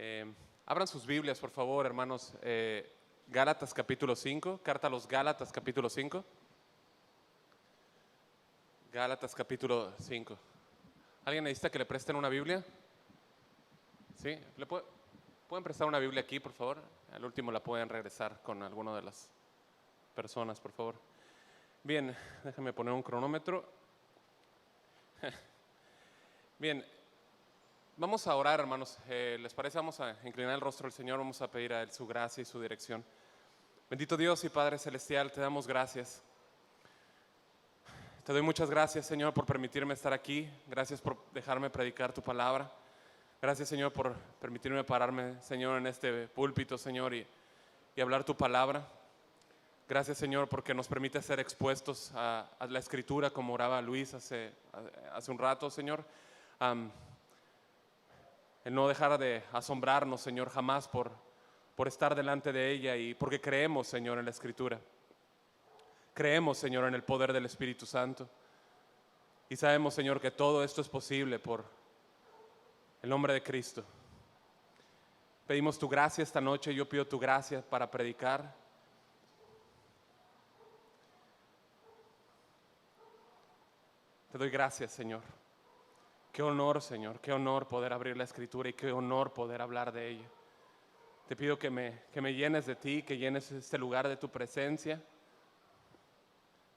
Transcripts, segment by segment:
Eh, Abran sus Biblias, por favor, hermanos. Gálatas capítulo 5, carta a los Gálatas capítulo 5. Gálatas capítulo 5. ¿Alguien necesita que le presten una Biblia? ¿Sí? ¿Pueden prestar una Biblia aquí, por favor? Al último la pueden regresar con alguna de las personas, por favor. Bien, déjenme poner un cronómetro. Bien, vamos a orar, hermanos. ¿Les parece? Vamos a inclinar el rostro del Señor, vamos a pedir a Él su gracia y su dirección. Bendito Dios y Padre Celestial, te damos gracias. Te doy muchas gracias, Señor, por permitirme estar aquí. Gracias por dejarme predicar tu palabra. Gracias, Señor, por permitirme pararme, Señor, en este púlpito, Señor, y hablar tu palabra. Gracias, Señor, porque nos permite ser expuestos a la Escritura, como oraba Luis hace un rato, Señor. El no dejar de asombrarnos, Señor, jamás por estar delante de ella, y porque creemos, Señor, en la Escritura. Creemos, Señor, en el poder del Espíritu Santo. Y sabemos, Señor, que todo esto es posible por el nombre de Cristo. Pedimos tu gracia esta noche. Yo pido tu gracia para predicar. Te doy gracias, Señor. Qué honor, Señor, qué honor poder abrir la Escritura y qué honor poder hablar de ella. Te pido que me llenes de ti, que llenes este lugar de tu presencia.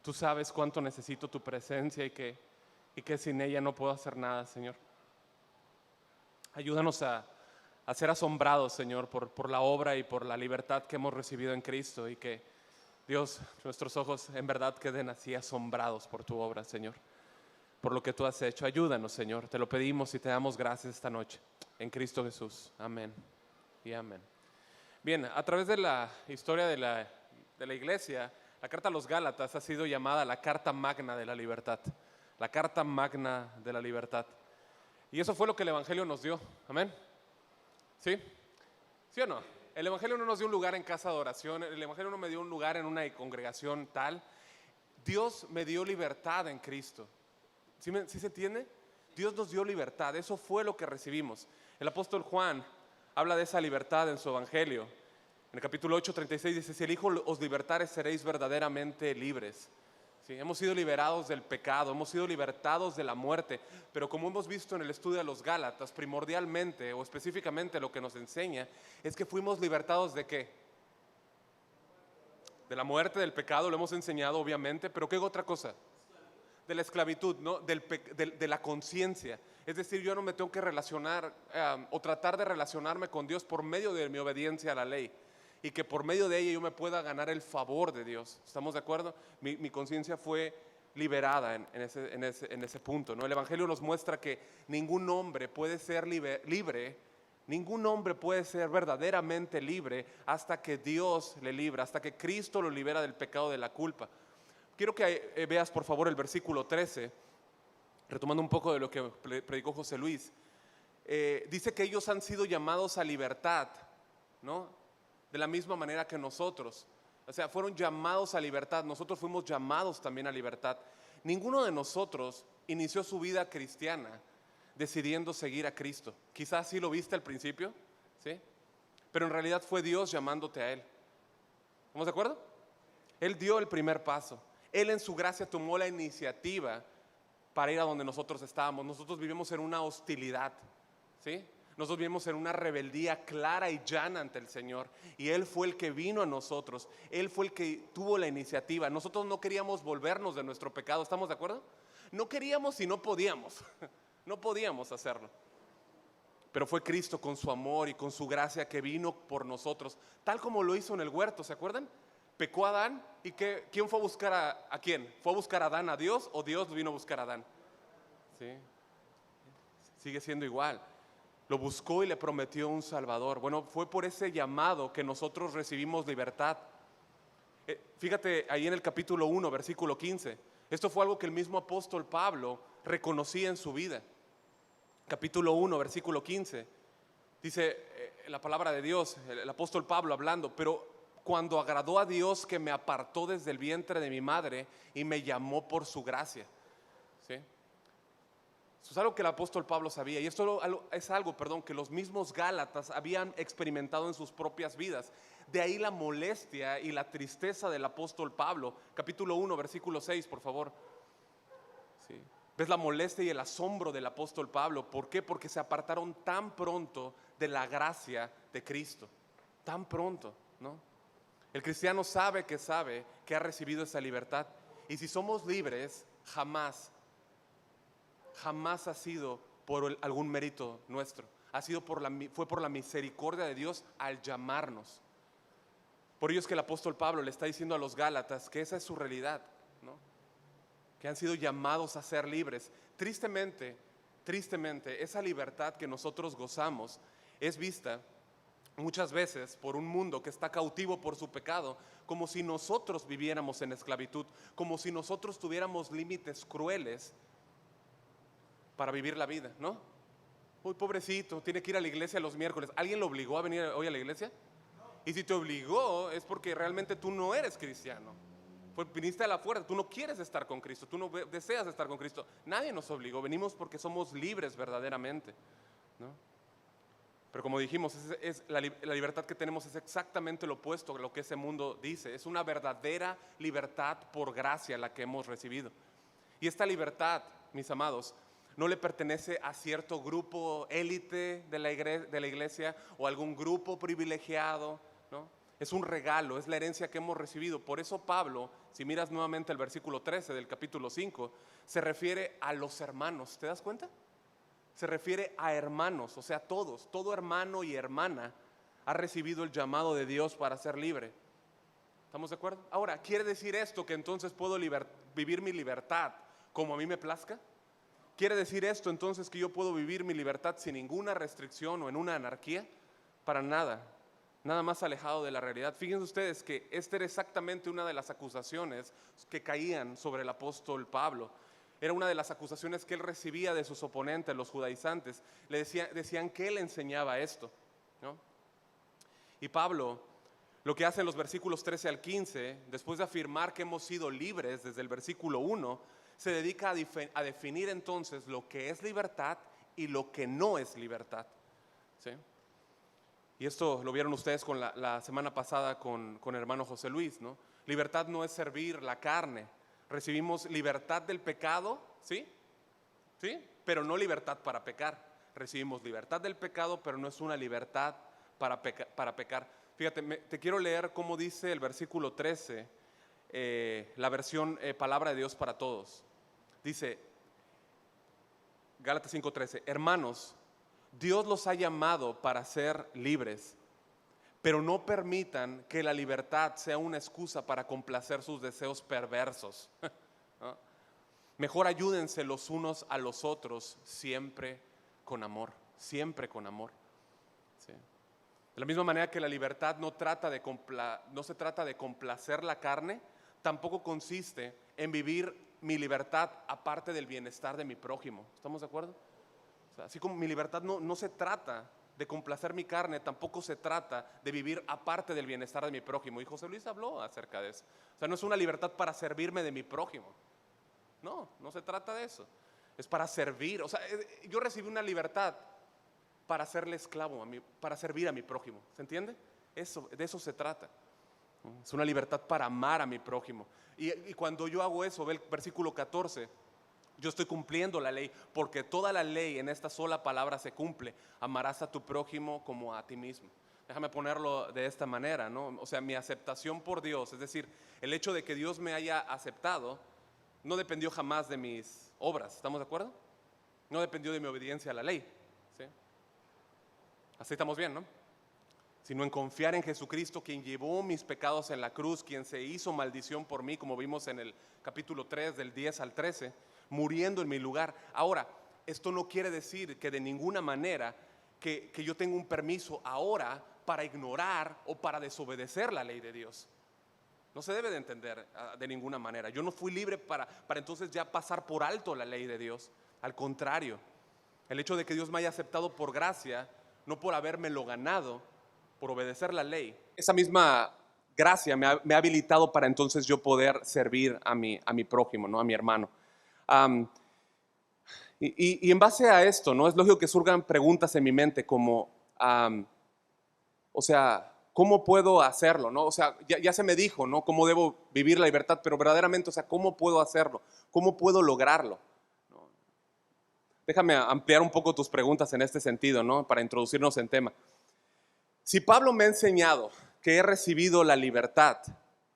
Tú sabes cuánto necesito tu presencia y que sin ella no puedo hacer nada, Señor. Ayúdanos a ser asombrados, Señor, por la obra y por la libertad que hemos recibido en Cristo, y que, Dios, nuestros ojos en verdad queden así asombrados por tu obra, Señor, por lo que tú has hecho. Ayúdanos, Señor, te lo pedimos y te damos gracias esta noche. En Cristo Jesús. Amén y amén. Bien, a través de la historia de la iglesia, la carta a los Gálatas ha sido llamada la carta magna de la libertad. La carta magna de la libertad. Y eso fue lo que el Evangelio nos dio. Amén. ¿Sí? ¿Sí o no? El Evangelio no nos dio un lugar en casa de oración. El Evangelio no me dio un lugar en una congregación tal. Dios me dio libertad en Cristo. ¿Sí se entiende? Dios nos dio libertad. Eso fue lo que recibimos. El apóstol Juan habla de esa libertad en su Evangelio. En el capítulo 8:36 dice: si el Hijo os libertare, seréis verdaderamente libres. ¿Sí? Hemos sido liberados del pecado, hemos sido libertados de la muerte. Pero como hemos visto en el estudio de los Gálatas, primordialmente o específicamente lo que nos enseña es que fuimos libertados ¿de qué? De la muerte, del pecado, lo hemos enseñado obviamente. Pero ¿qué otra cosa? De la esclavitud, ¿no? De la conciencia. Es decir, yo no me tengo que relacionar o tratar de relacionarme con Dios por medio de mi obediencia a la ley, y que por medio de ella yo me pueda ganar el favor de Dios. ¿Estamos de acuerdo? Mi conciencia fue liberada en ese punto, ¿no? El Evangelio nos muestra que ningún hombre puede ser libre, ningún hombre puede ser verdaderamente libre hasta que Dios le libra, hasta que Cristo lo libera del pecado, de la culpa. Quiero que veas, por favor, el versículo 13, retomando un poco de lo que predicó José Luis. Dice que ellos han sido llamados a libertad, ¿no? De la misma manera que nosotros. O sea, fueron llamados a libertad. Nosotros fuimos llamados también a libertad. Ninguno de nosotros inició su vida cristiana decidiendo seguir a Cristo. Quizás sí lo viste al principio, ¿sí? Pero en realidad fue Dios llamándote a Él. ¿Estamos de acuerdo? Él dio el primer paso. Él en su gracia tomó la iniciativa para ir a donde nosotros estábamos. Nosotros vivimos en una hostilidad, ¿sí? Nosotros vivimos en una rebeldía clara y llana ante el Señor, y Él fue el que vino a nosotros. Él fue el que tuvo la iniciativa. Nosotros no queríamos volvernos de nuestro pecado. ¿Estamos de acuerdo? No queríamos y no podíamos. No podíamos hacerlo. Pero fue Cristo con su amor y con su gracia que vino por nosotros, tal como lo hizo en el huerto. ¿Se acuerdan? Pecó Adán, y ¿quién fue a buscar a quién? ¿Fue a buscar a Adán a Dios, o Dios vino a buscar a Adán? ¿Sí? Sigue siendo igual. Lo buscó y le prometió un Salvador. Bueno, fue por ese llamado que nosotros recibimos libertad. Fíjate ahí en el capítulo 1, versículo 15. Esto fue algo que el mismo apóstol Pablo reconocía en su vida. Capítulo 1, versículo 15. Dice la palabra de Dios, el apóstol Pablo hablando: pero cuando agradó a Dios, que me apartó desde el vientre de mi madre y me llamó por su gracia. ¿Sí? Eso es algo que el apóstol Pablo sabía, y esto es algo, que los mismos Gálatas habían experimentado en sus propias vidas. De ahí la molestia y la tristeza del apóstol Pablo. Capítulo 1, versículo 6, por favor. Sí. ¿Ves la molestia y el asombro del apóstol Pablo? ¿Por qué? Porque se apartaron tan pronto de la gracia de Cristo. Tan pronto, ¿no? El cristiano sabe que ha recibido esa libertad. Y si somos libres, jamás ha sido por algún mérito nuestro. Fue por la misericordia de Dios al llamarnos. Por ello es que el apóstol Pablo le está diciendo a los Gálatas que esa es su realidad, ¿no? Que han sido llamados a ser libres. Tristemente, esa libertad que nosotros gozamos es vista muchas veces por un mundo que está cautivo por su pecado, como si nosotros viviéramos en esclavitud, como si nosotros tuviéramos límites crueles para vivir la vida, ¿no? Uy, pobrecito, tiene que ir a la iglesia los miércoles. ¿Alguien lo obligó a venir hoy a la iglesia? Y si te obligó es porque realmente tú no eres cristiano. Viniste a la fuerza, tú no quieres estar con Cristo, tú no deseas estar con Cristo. Nadie nos obligó, venimos porque somos libres verdaderamente, ¿no? Pero como dijimos, la libertad que tenemos es exactamente lo opuesto a lo que ese mundo dice. Es una verdadera libertad por gracia la que hemos recibido. Y esta libertad, mis amados, no le pertenece a cierto grupo élite de la iglesia o algún grupo privilegiado, ¿no? Es un regalo, es la herencia que hemos recibido. Por eso Pablo, si miras nuevamente el versículo 13 del capítulo 5, se refiere a los hermanos. ¿Te das cuenta? Se refiere a hermanos, o sea, todos, todo hermano y hermana ha recibido el llamado de Dios para ser libre. ¿Estamos de acuerdo? Ahora, ¿quiere decir esto que entonces puedo vivir mi libertad como a mí me plazca? ¿Quiere decir esto entonces que yo puedo vivir mi libertad sin ninguna restricción o en una anarquía? Para nada, nada más alejado de la realidad. Fíjense ustedes que esta era exactamente una de las acusaciones que caían sobre el apóstol Pablo. Era una de las acusaciones que él recibía de sus oponentes, los judaizantes. Decían que él enseñaba esto, ¿no? Y Pablo, lo que hace en los versículos 13 al 15, después de afirmar que hemos sido libres desde el versículo 1, se dedica a definir entonces lo que es libertad y lo que no es libertad, ¿sí? Y esto lo vieron ustedes con la semana pasada con el hermano José Luis, ¿no? Libertad no es servir la carne. Recibimos libertad del pecado, ¿sí? ¿Sí? Pero no libertad para pecar. Recibimos libertad del pecado, pero no es una libertad para pecar. Fíjate, te quiero leer cómo dice el versículo 13, la versión Palabra de Dios para Todos. Dice, Gálatas 5:13, hermanos, Dios los ha llamado para ser libres, pero no permitan que la libertad sea una excusa para complacer sus deseos perversos, ¿no? Mejor ayúdense los unos a los otros siempre con amor, siempre con amor, ¿sí? De la misma manera que la libertad no se trata de complacer la carne, tampoco consiste en vivir mi libertad aparte del bienestar de mi prójimo. ¿Estamos de acuerdo? O sea, así como mi libertad no se trata de complacer mi carne, tampoco se trata de vivir aparte del bienestar de mi prójimo. Y José Luis habló acerca de eso. O sea, no es una libertad para servirme de mi prójimo. No se trata de eso. Es para servir. O sea, yo recibí una libertad para serle esclavo, para servir a mi prójimo. ¿Se entiende? De eso se trata. Es una libertad para amar a mi prójimo. Y cuando yo hago eso, ve el versículo 14, yo estoy cumpliendo la ley, porque toda la ley en esta sola palabra se cumple. Amarás a tu prójimo como a ti mismo. Déjame ponerlo de esta manera, ¿no? O sea, mi aceptación por Dios, es decir, el hecho de que Dios me haya aceptado, no dependió jamás de mis obras. ¿Estamos de acuerdo? No dependió de mi obediencia a la ley, ¿sí? Así estamos bien, ¿no? Sino en confiar en Jesucristo, quien llevó mis pecados en la cruz, quien se hizo maldición por mí, como vimos en el capítulo 3 del 10 al 13, muriendo en mi lugar. Ahora, esto no quiere decir que de ninguna manera que yo tenga un permiso ahora para ignorar o para desobedecer la ley de Dios. No se debe de entender de ninguna manera. Yo no fui libre para entonces ya pasar por alto la ley de Dios. Al contrario, el hecho de que Dios me haya aceptado por gracia, no por habérmelo ganado, por obedecer la ley, esa misma gracia me ha habilitado para entonces yo poder servir a mi prójimo, ¿no? A mi hermano. Y en base a esto, ¿no? Es lógico que surjan preguntas en mi mente como, o sea, ¿cómo puedo hacerlo, no? O sea, ya se me dijo, ¿no? ¿Cómo debo vivir la libertad? Pero verdaderamente, o sea, ¿cómo puedo hacerlo? ¿Cómo puedo lograrlo? Déjame ampliar un poco tus preguntas en este sentido, ¿no? Para introducirnos en tema. Si Pablo me ha enseñado que he recibido la libertad,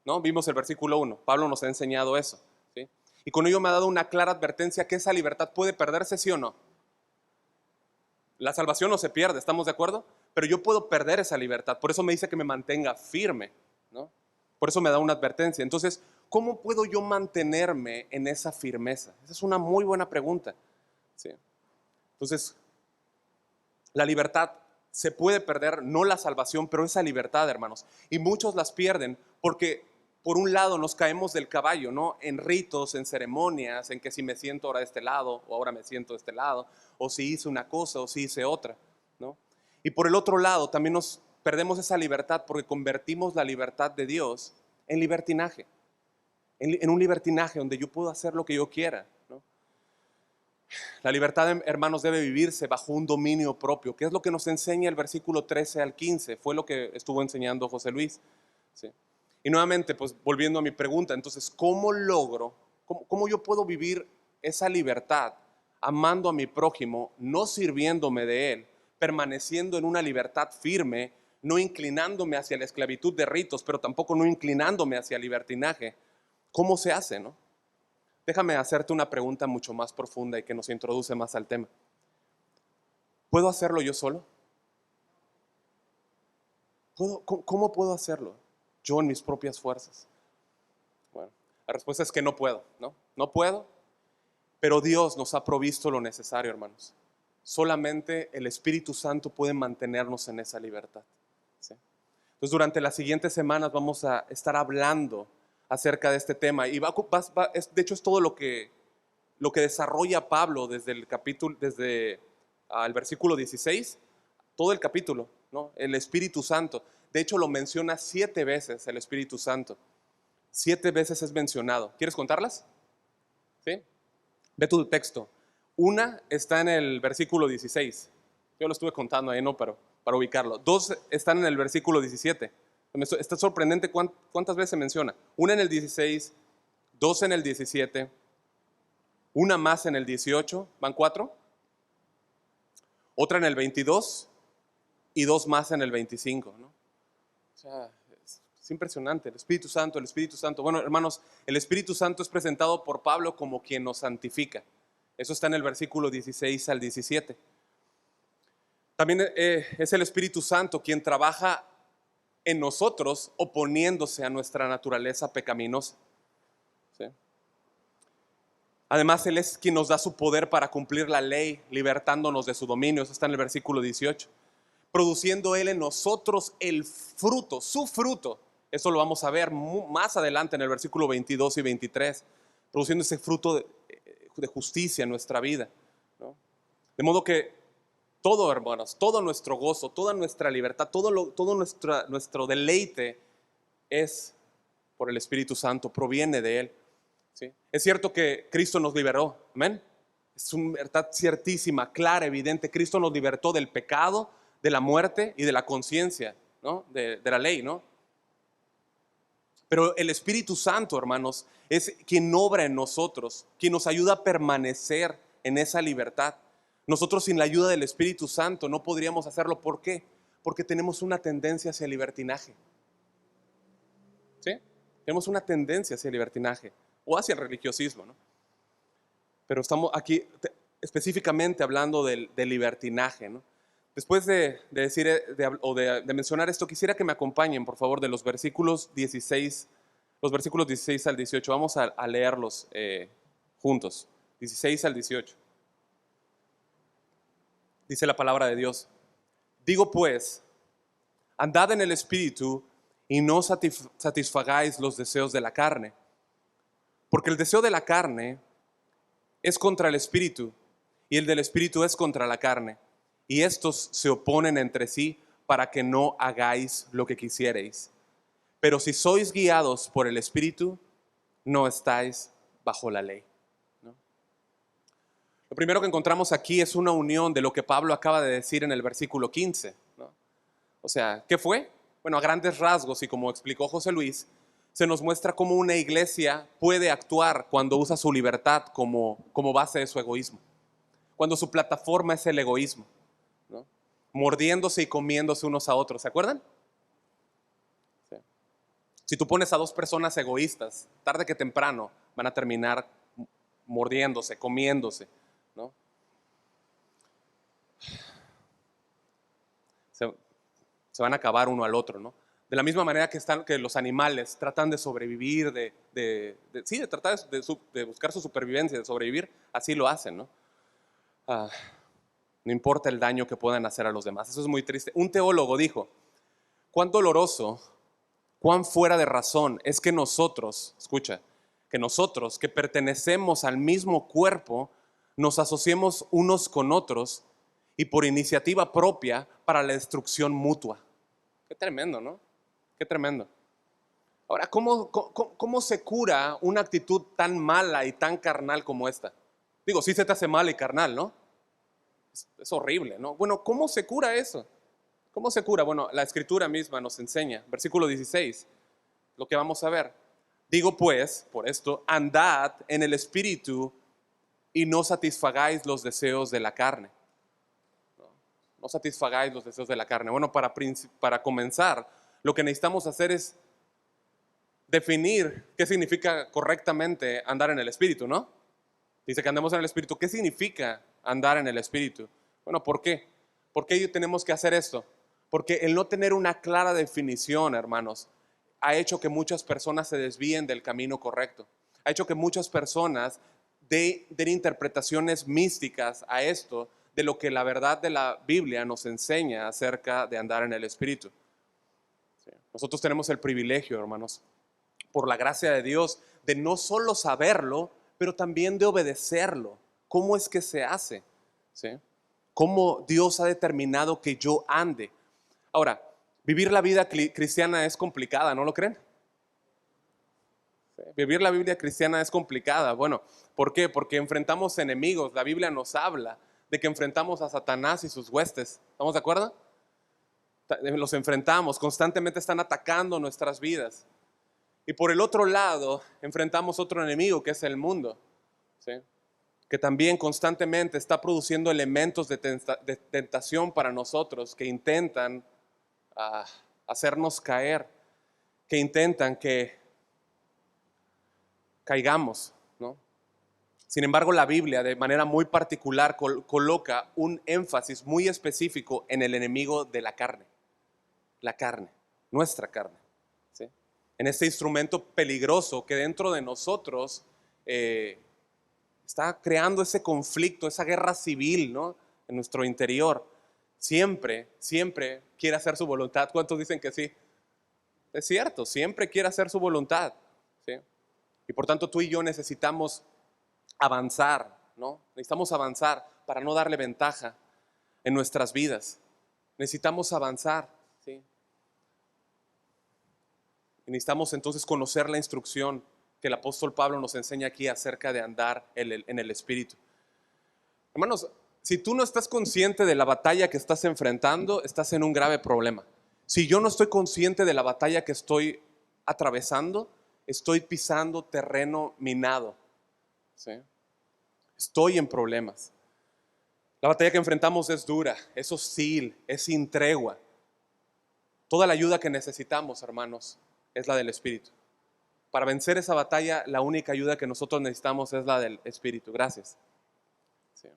¿no? Vimos el versículo 1, Pablo nos ha enseñado eso, ¿sí? Y con ello me ha dado una clara advertencia que esa libertad puede perderse, ¿sí o no? La salvación no se pierde, ¿estamos de acuerdo? Pero yo puedo perder esa libertad, por eso me dice que me mantenga firme, ¿no? Por eso me da una advertencia. Entonces, ¿cómo puedo yo mantenerme en esa firmeza? Esa es una muy buena pregunta, ¿sí? Entonces, la libertad se puede perder, no la salvación, pero esa libertad, hermanos. Y muchos las pierden porque, por un lado, nos caemos del caballo, ¿no? En ritos, en ceremonias, en que si me siento ahora de este lado, o ahora me siento de este lado, o si hice una cosa, o si hice otra, ¿no? Y por el otro lado, también nos perdemos esa libertad porque convertimos la libertad de Dios en libertinaje, en un libertinaje donde yo puedo hacer lo que yo quiera, ¿no? La libertad, hermanos, debe vivirse bajo un dominio propio, que es lo que nos enseña el versículo 13 al 15, fue lo que estuvo enseñando José Luis, ¿sí? Y nuevamente, pues volviendo a mi pregunta, entonces, ¿cómo logro, cómo yo puedo vivir esa libertad amando a mi prójimo, no sirviéndome de él, permaneciendo en una libertad firme, no inclinándome hacia la esclavitud de ritos, pero tampoco no inclinándome hacia el libertinaje? ¿Cómo se hace, no? Déjame hacerte una pregunta mucho más profunda y que nos introduce más al tema. ¿Puedo hacerlo yo solo? ¿Cómo puedo hacerlo? Yo en mis propias fuerzas. Bueno, la respuesta es que no puedo, ¿no? No puedo, pero Dios nos ha provisto lo necesario, hermanos. Solamente el Espíritu Santo puede mantenernos en esa libertad, ¿sí? Entonces, durante las siguientes semanas vamos a estar hablando acerca de este tema y de hecho es todo lo que desarrolla Pablo desde el capítulo, desde el versículo 16, todo el capítulo, ¿no? El Espíritu Santo. De hecho, lo menciona 7 veces el Espíritu Santo. 7 veces es mencionado. ¿Quieres contarlas? ¿Sí? Ve tu texto. Una está en el versículo 16. Yo lo estuve contando ahí, ¿no? Pero para ubicarlo. 2 están en el versículo 17. Está sorprendente cuántas veces se menciona. Una en el 16, 2 en el 17, una más en el 18, van 4, otra en el 22 y 2 más en el 25, ¿no? O sea, es impresionante, el Espíritu Santo, el Espíritu Santo. Bueno, hermanos, el Espíritu Santo es presentado por Pablo como quien nos santifica. Eso está en el versículo 16 al 17. También es el Espíritu Santo quien trabaja en nosotros oponiéndose a nuestra naturaleza pecaminosa, ¿sí? Además, Él es quien nos da su poder para cumplir la ley, libertándonos de su dominio. Eso está en el versículo 18. Produciendo Él en nosotros el fruto, su fruto. Eso lo vamos a ver más adelante en el versículo 22 y 23. Produciendo ese fruto de justicia en nuestra vida, ¿no? De modo que todo, hermanos, todo nuestro gozo, toda nuestra libertad, todo nuestro deleite es por el Espíritu Santo, proviene de Él, ¿sí? Es cierto que Cristo nos liberó, amén. Es una verdad ciertísima, clara, evidente. Cristo nos libertó del pecado, de la muerte y de la conciencia, ¿no? De la ley, ¿no? Pero el Espíritu Santo, hermanos, es quien obra en nosotros, quien nos ayuda a permanecer en esa libertad. Nosotros sin la ayuda del Espíritu Santo no podríamos hacerlo. ¿Por qué? Porque tenemos una tendencia hacia el libertinaje, ¿sí? Tenemos una tendencia hacia el libertinaje o hacia el religiosismo, ¿no? Pero estamos aquí específicamente hablando del libertinaje, ¿no? Después de decir de mencionar esto, quisiera que me acompañen, por favor, de los versículos 16 al 18. Vamos a leerlos juntos, 16 al 18. Dice la palabra de Dios: digo pues, andad en el Espíritu y no satisfagáis los deseos de la carne, porque el deseo de la carne es contra el Espíritu y el del Espíritu es contra la carne, y estos se oponen entre sí para que no hagáis lo que quisierais. Pero si sois guiados por el Espíritu, no estáis bajo la ley, ¿no? Lo primero que encontramos aquí es una unión de lo que Pablo acaba de decir en el versículo 15, ¿no? O sea, ¿qué fue? Bueno, a grandes rasgos y como explicó José Luis, se nos muestra cómo una iglesia puede actuar cuando usa su libertad como base de su egoísmo, cuando su plataforma es el egoísmo, ¿no? Mordiéndose y comiéndose unos a otros, ¿se acuerdan? Sí. Si tú pones a dos personas egoístas, tarde que temprano van a terminar mordiéndose, comiéndose, ¿no? Se van a acabar uno al otro, ¿no? De la misma manera que los animales tratan de sobrevivir, de tratar de buscar su supervivencia, de sobrevivir, así lo hacen, ¿no? No importa el daño que puedan hacer a los demás. Eso es muy triste. Un teólogo dijo, cuán doloroso, cuán fuera de razón es que nosotros, escucha, que nosotros que pertenecemos al mismo cuerpo, nos asociemos unos con otros y por iniciativa propia para la destrucción mutua. Qué tremendo, ¿no? Qué tremendo. Ahora, ¿cómo se cura una actitud tan mala y tan carnal como esta? Digo, sí se te hace mal y carnal, ¿no? Es horrible, ¿no? Bueno, ¿cómo se cura eso? ¿Cómo se cura? Bueno, la escritura misma nos enseña, versículo 16, lo que vamos a ver. Digo pues, por esto, andad en el espíritu y no satisfagáis los deseos de la carne. No satisfagáis los deseos de la carne. Bueno, para comenzar, lo que necesitamos hacer es definir qué significa correctamente andar en el Espíritu, ¿no? Dice que andemos en el Espíritu. ¿Qué significa andar en el Espíritu? Bueno, ¿por qué? ¿Por qué tenemos que hacer esto? Porque el no tener una clara definición, hermanos, ha hecho que muchas personas se desvíen del camino correcto. Ha hecho que muchas personas den interpretaciones místicas a esto de lo que la verdad de la Biblia nos enseña acerca de andar en el Espíritu. Sí. Nosotros tenemos el privilegio, hermanos, por la gracia de Dios, de no solo saberlo, pero también de obedecerlo. ¿Cómo es que se hace? ¿Sí? ¿Cómo Dios ha determinado que yo ande? Ahora, vivir la vida cristiana es complicada, ¿no lo creen? ¿Sí? Vivir la Biblia cristiana es complicada. Bueno, ¿por qué? Porque enfrentamos enemigos. La Biblia nos habla de que enfrentamos a Satanás y sus huestes. ¿Estamos de acuerdo? Los enfrentamos, constantemente están atacando nuestras vidas. Y por el otro lado, enfrentamos otro enemigo que es el mundo, ¿sí? Que también constantemente está produciendo elementos de tentación para nosotros que intentan hacernos caer, que intentan que caigamos, ¿no? Sin embargo, la Biblia de manera muy particular coloca un énfasis muy específico en el enemigo de la carne, nuestra carne, ¿sí? En este instrumento peligroso que dentro de nosotros está creando ese conflicto, esa guerra civil, ¿no? En nuestro interior. Siempre quiere hacer su voluntad. ¿Cuántos dicen que sí? Es cierto, siempre quiere hacer su voluntad, ¿sí? Y por tanto tú y yo necesitamos avanzar, ¿no? Necesitamos avanzar para no darle ventaja en nuestras vidas. Necesitamos avanzar, ¿sí? Y necesitamos entonces conocer la instrucción que el apóstol Pablo nos enseña aquí acerca de andar en el Espíritu. Hermanos, si tú no estás consciente de la batalla que estás enfrentando, estás en un grave problema. Si yo no estoy consciente de la batalla que estoy atravesando, estoy pisando terreno minado, ¿sí? Estoy en problemas. La batalla que enfrentamos es dura, es hostil, es sin tregua. Toda la ayuda que necesitamos, hermanos, es la del Espíritu. Para vencer esa batalla, la única ayuda que nosotros necesitamos es la del Espíritu. Gracias. Sí.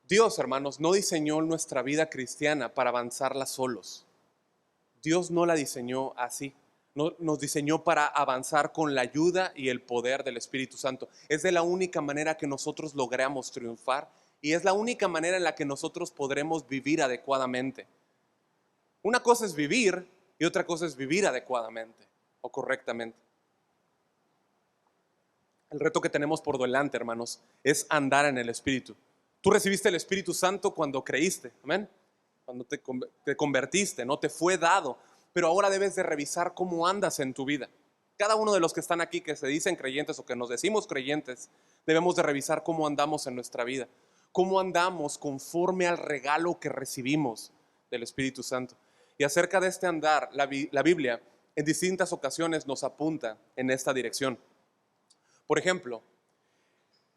Dios, hermanos, no diseñó nuestra vida cristiana para avanzarla solos. Dios no la diseñó así. No, nos diseñó para avanzar con la ayuda y el poder del Espíritu Santo. Es de la única manera que nosotros logramos triunfar y es la única manera en la que nosotros podremos vivir adecuadamente. Una cosa es vivir y otra cosa es vivir adecuadamente o correctamente. El reto que tenemos por delante, hermanos, es andar en el Espíritu. Tú recibiste el Espíritu Santo cuando creíste, amén. Cuando te convertiste, no te fue dado, pero ahora debes de revisar cómo andas en tu vida. cada uno de los que están aquí, que se dicen creyentes o que nos decimos creyentes, debemos de revisar cómo andamos en nuestra vida, cómo andamos conforme al regalo que recibimos del Espíritu Santo. Y acerca de este andar, la Biblia en distintas ocasiones nos apunta en esta dirección. Por ejemplo,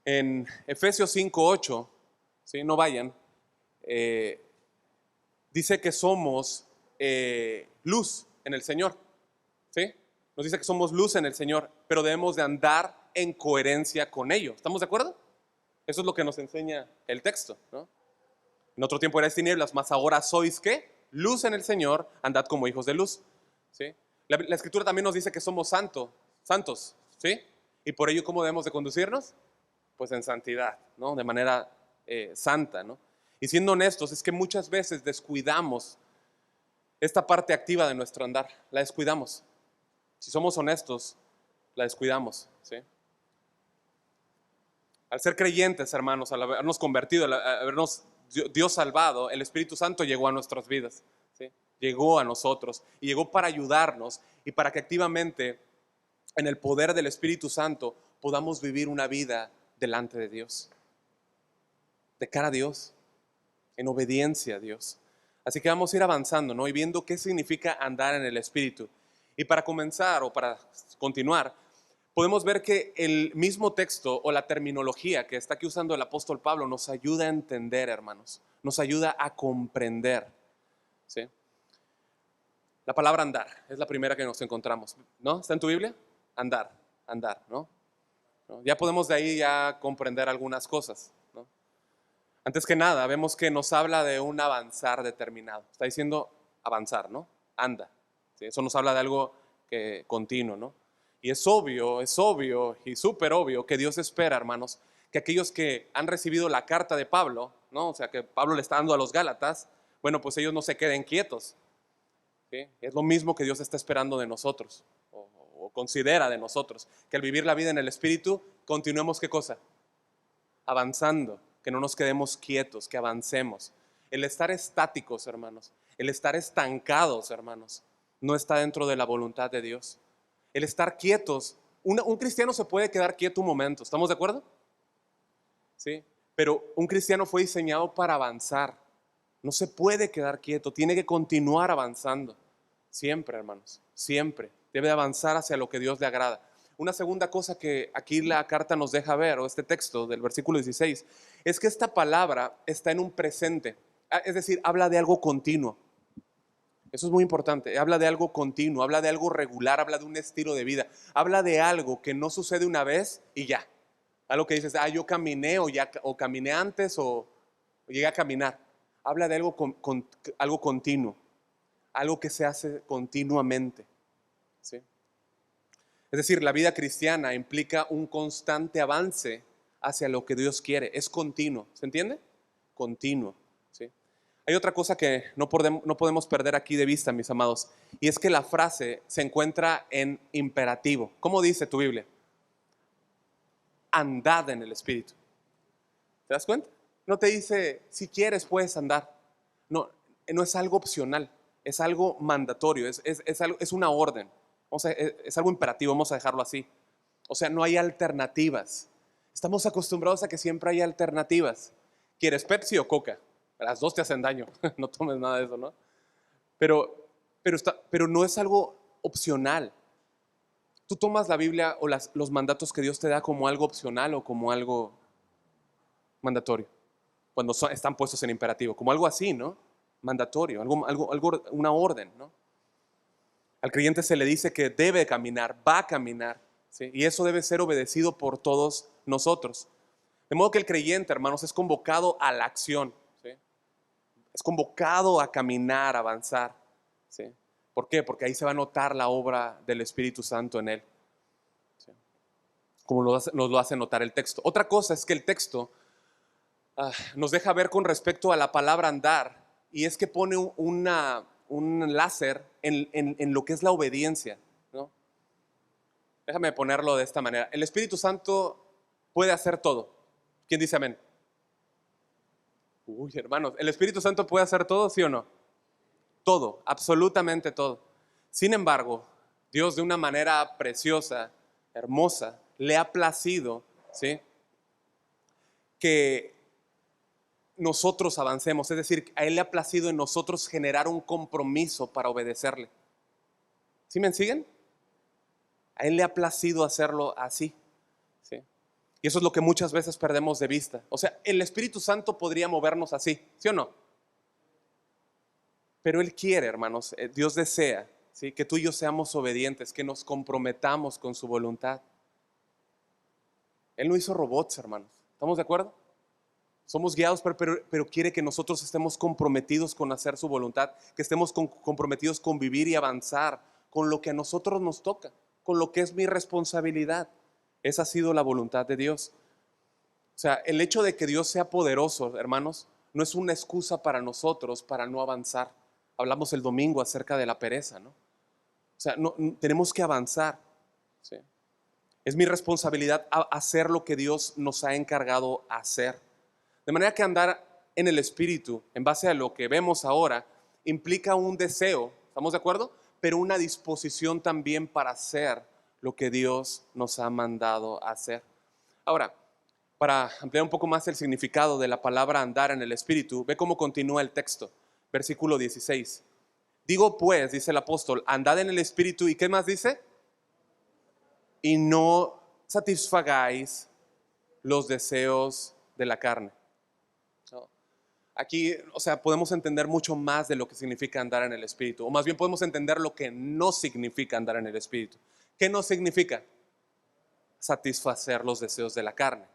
en Efesios 5:8, ¿sí? No vayan, dice que somos luz en el Señor, ¿sí? Nos dice que somos luz en el Señor, pero debemos de andar en coherencia con ello. ¿Estamos de acuerdo? Eso es lo que nos enseña el texto, ¿no? En otro tiempo erais tinieblas, mas ahora sois ¿qué? Luz en el Señor, andad como hijos de luz, ¿sí? La Escritura también nos dice que somos santos, ¿sí? Y por ello, ¿cómo debemos de conducirnos? Pues en santidad, ¿no? De manera santa, ¿no? Y siendo honestos, es que muchas veces descuidamos esta parte activa de nuestro andar, la descuidamos. Si somos honestos, la descuidamos, ¿sí? Al ser creyentes, hermanos, al habernos convertido, al habernos Dios salvado, el Espíritu Santo llegó a nuestras vidas, ¿sí? Llegó a nosotros y llegó para ayudarnos y para que activamente en el poder del Espíritu Santo podamos vivir una vida delante de Dios, de cara a Dios, en obediencia a Dios. Así que vamos a ir avanzando, ¿no? Y viendo qué significa andar en el Espíritu. Y para comenzar o para continuar, podemos ver que el mismo texto o la terminología que está aquí usando el apóstol Pablo nos ayuda a entender, hermanos, nos ayuda a comprender, ¿sí? La palabra andar es la primera que nos encontramos, ¿no? ¿Está en tu Biblia? Andar, ¿no? Ya podemos de ahí ya comprender algunas cosas, ¿no? Antes que nada, vemos que nos habla de un avanzar determinado. Está diciendo avanzar, ¿no? Anda, ¿sí? Eso nos habla de algo que continuo, ¿no? Y es obvio y súper obvio que Dios espera, hermanos, que aquellos que han recibido la carta de Pablo, ¿no? O sea, que Pablo le está dando a los Gálatas, bueno, pues ellos no se queden quietos, ¿sí? Es lo mismo que Dios está esperando de nosotros, o considera de nosotros, que al vivir la vida en el Espíritu, continuemos, ¿qué cosa? Avanzando, que no nos quedemos quietos, que avancemos. El estar estáticos, hermanos, el estar estancados, hermanos, no está dentro de la voluntad de Dios. El estar quietos, un cristiano se puede quedar quieto un momento, ¿estamos de acuerdo? Sí, pero un cristiano fue diseñado para avanzar. No se puede quedar quieto, tiene que continuar avanzando. Siempre, hermanos, siempre. Debe avanzar hacia lo que Dios le agrada. Una segunda cosa que aquí la carta nos deja ver, o este texto del versículo 16, es que esta palabra está en un presente. Es decir, habla de algo continuo. Eso es muy importante. Habla de algo continuo, habla de algo regular, habla de un estilo de vida. Habla de algo que no sucede una vez y ya. Algo que dices, yo caminé o caminé antes o llegué a caminar. Habla de algo, algo continuo, algo que se hace continuamente, ¿sí? Es decir, la vida cristiana implica un constante avance hacia lo que Dios quiere. Es continuo, ¿se entiende? Continuo, ¿sí? Hay otra cosa que no podemos perder aquí de vista, mis amados, y es que la frase se encuentra en imperativo. ¿Cómo dice tu Biblia? Andad en el Espíritu. ¿Te das cuenta? No te dice, si quieres puedes andar. No, no es algo opcional, es algo mandatorio, es una orden. Es algo imperativo, vamos a dejarlo así. O sea, no hay alternativas. Estamos acostumbrados a que siempre hay alternativas. ¿Quieres Pepsi o Coca? Las dos te hacen daño, no tomes nada de eso, ¿no? Pero no es algo opcional. Tú tomas la Biblia o los mandatos que Dios te da como algo opcional o como algo mandatorio, cuando están puestos en imperativo, como algo así, ¿no? Mandatorio, una orden, ¿no? Al creyente se le dice que debe caminar, va a caminar, ¿sí? Y eso debe ser obedecido por todos nosotros. De modo que el creyente, hermanos, es convocado a la acción, ¿sí? Es convocado a caminar, a avanzar, ¿sí? ¿Por qué? Porque ahí se va a notar la obra del Espíritu Santo en él, ¿sí? Como nos lo hace notar el texto. Otra cosa es que el texto nos deja ver con respecto a la palabra andar, y es que pone un láser en lo que es la obediencia, ¿no? Déjame ponerlo de esta manera. El Espíritu Santo puede hacer todo. ¿Quién dice amén? Uy, hermanos, ¿el Espíritu Santo puede hacer todo, sí o no? Todo, absolutamente todo. Sin embargo, Dios de una manera preciosa, hermosa, le ha placido, ¿sí?, que nosotros avancemos. Es decir, a Él le ha placido en nosotros generar un compromiso para obedecerle. ¿Sí me siguen? A Él le ha placido hacerlo así, ¿sí? Y eso es lo que muchas veces perdemos de vista. O sea, el Espíritu Santo podría movernos así, ¿sí o no? Pero Él quiere, hermanos, Dios desea, ¿sí?, que tú y yo seamos obedientes, que nos comprometamos con su voluntad. Él no hizo robots, hermanos. ¿Estamos de acuerdo? Somos guiados, pero quiere que nosotros estemos comprometidos con hacer su voluntad, que estemos comprometidos con vivir y avanzar con lo que a nosotros nos toca, con lo que es mi responsabilidad. Esa ha sido la voluntad de Dios. O sea, el hecho de que Dios sea poderoso, hermanos, no es una excusa para nosotros para no avanzar. Hablamos el domingo acerca de la pereza, ¿no? O sea, tenemos que avanzar, ¿sí? Es mi responsabilidad hacer lo que Dios nos ha encargado hacer. De manera que andar en el Espíritu, en base a lo que vemos ahora, implica un deseo, ¿estamos de acuerdo? Pero una disposición también para hacer lo que Dios nos ha mandado hacer. Ahora, para ampliar un poco más el significado de la palabra andar en el Espíritu, ve cómo continúa el texto, versículo 16. Digo pues, dice el apóstol, andad en el Espíritu, ¿y qué más dice? Y no satisfagáis los deseos de la carne. ¿No? Aquí, o sea, podemos entender mucho más de lo que significa andar en el Espíritu, o más bien podemos entender lo que no significa andar en el Espíritu. ¿Qué no significa? Satisfacer los deseos de la carne.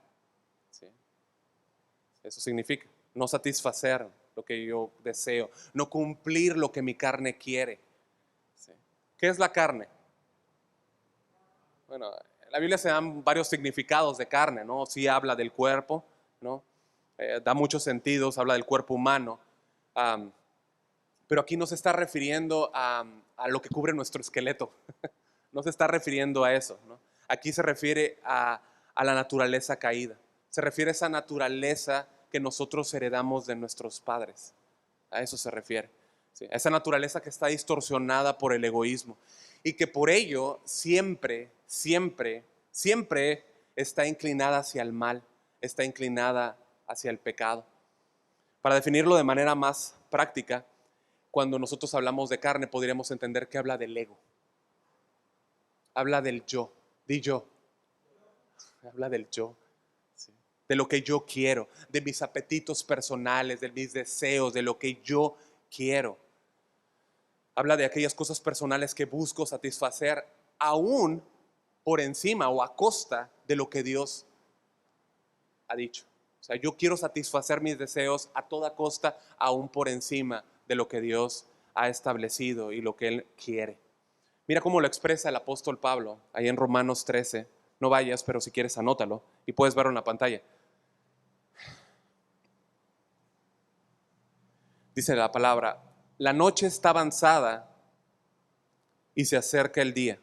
¿Sí? Eso significa no satisfacer lo que yo deseo, no cumplir lo que mi carne quiere. ¿Sí? ¿Qué es la carne? Bueno, en la Biblia se dan varios significados de carne, ¿no? Sí habla del cuerpo, ¿no? Da muchos sentidos, habla del cuerpo humano, pero aquí no se está refiriendo a lo que cubre nuestro esqueleto, no se está refiriendo a eso, ¿no? Aquí se refiere a la naturaleza caída, se refiere a esa naturaleza que nosotros heredamos de nuestros padres, a eso se refiere, ¿sí? A esa naturaleza que está distorsionada por el egoísmo y que por ello siempre, siempre, siempre está inclinada hacia el mal, está inclinada hacia el pecado. Para definirlo de manera más práctica, cuando nosotros hablamos de carne, podríamos entender que habla del ego, habla del yo, di yo, habla del yo, ¿sí? De lo que yo quiero, de mis apetitos personales, de mis deseos, de lo que yo quiero. Habla de aquellas cosas personales que busco satisfacer aún por encima o a costa de lo que Dios ha dicho. O sea, yo quiero satisfacer mis deseos a toda costa, aún por encima de lo que Dios ha establecido y lo que Él quiere. Mira cómo lo expresa el apóstol Pablo ahí en Romanos 13. No vayas, pero si quieres anótalo y puedes verlo en la pantalla. Dice la palabra: la noche está avanzada y se acerca el día.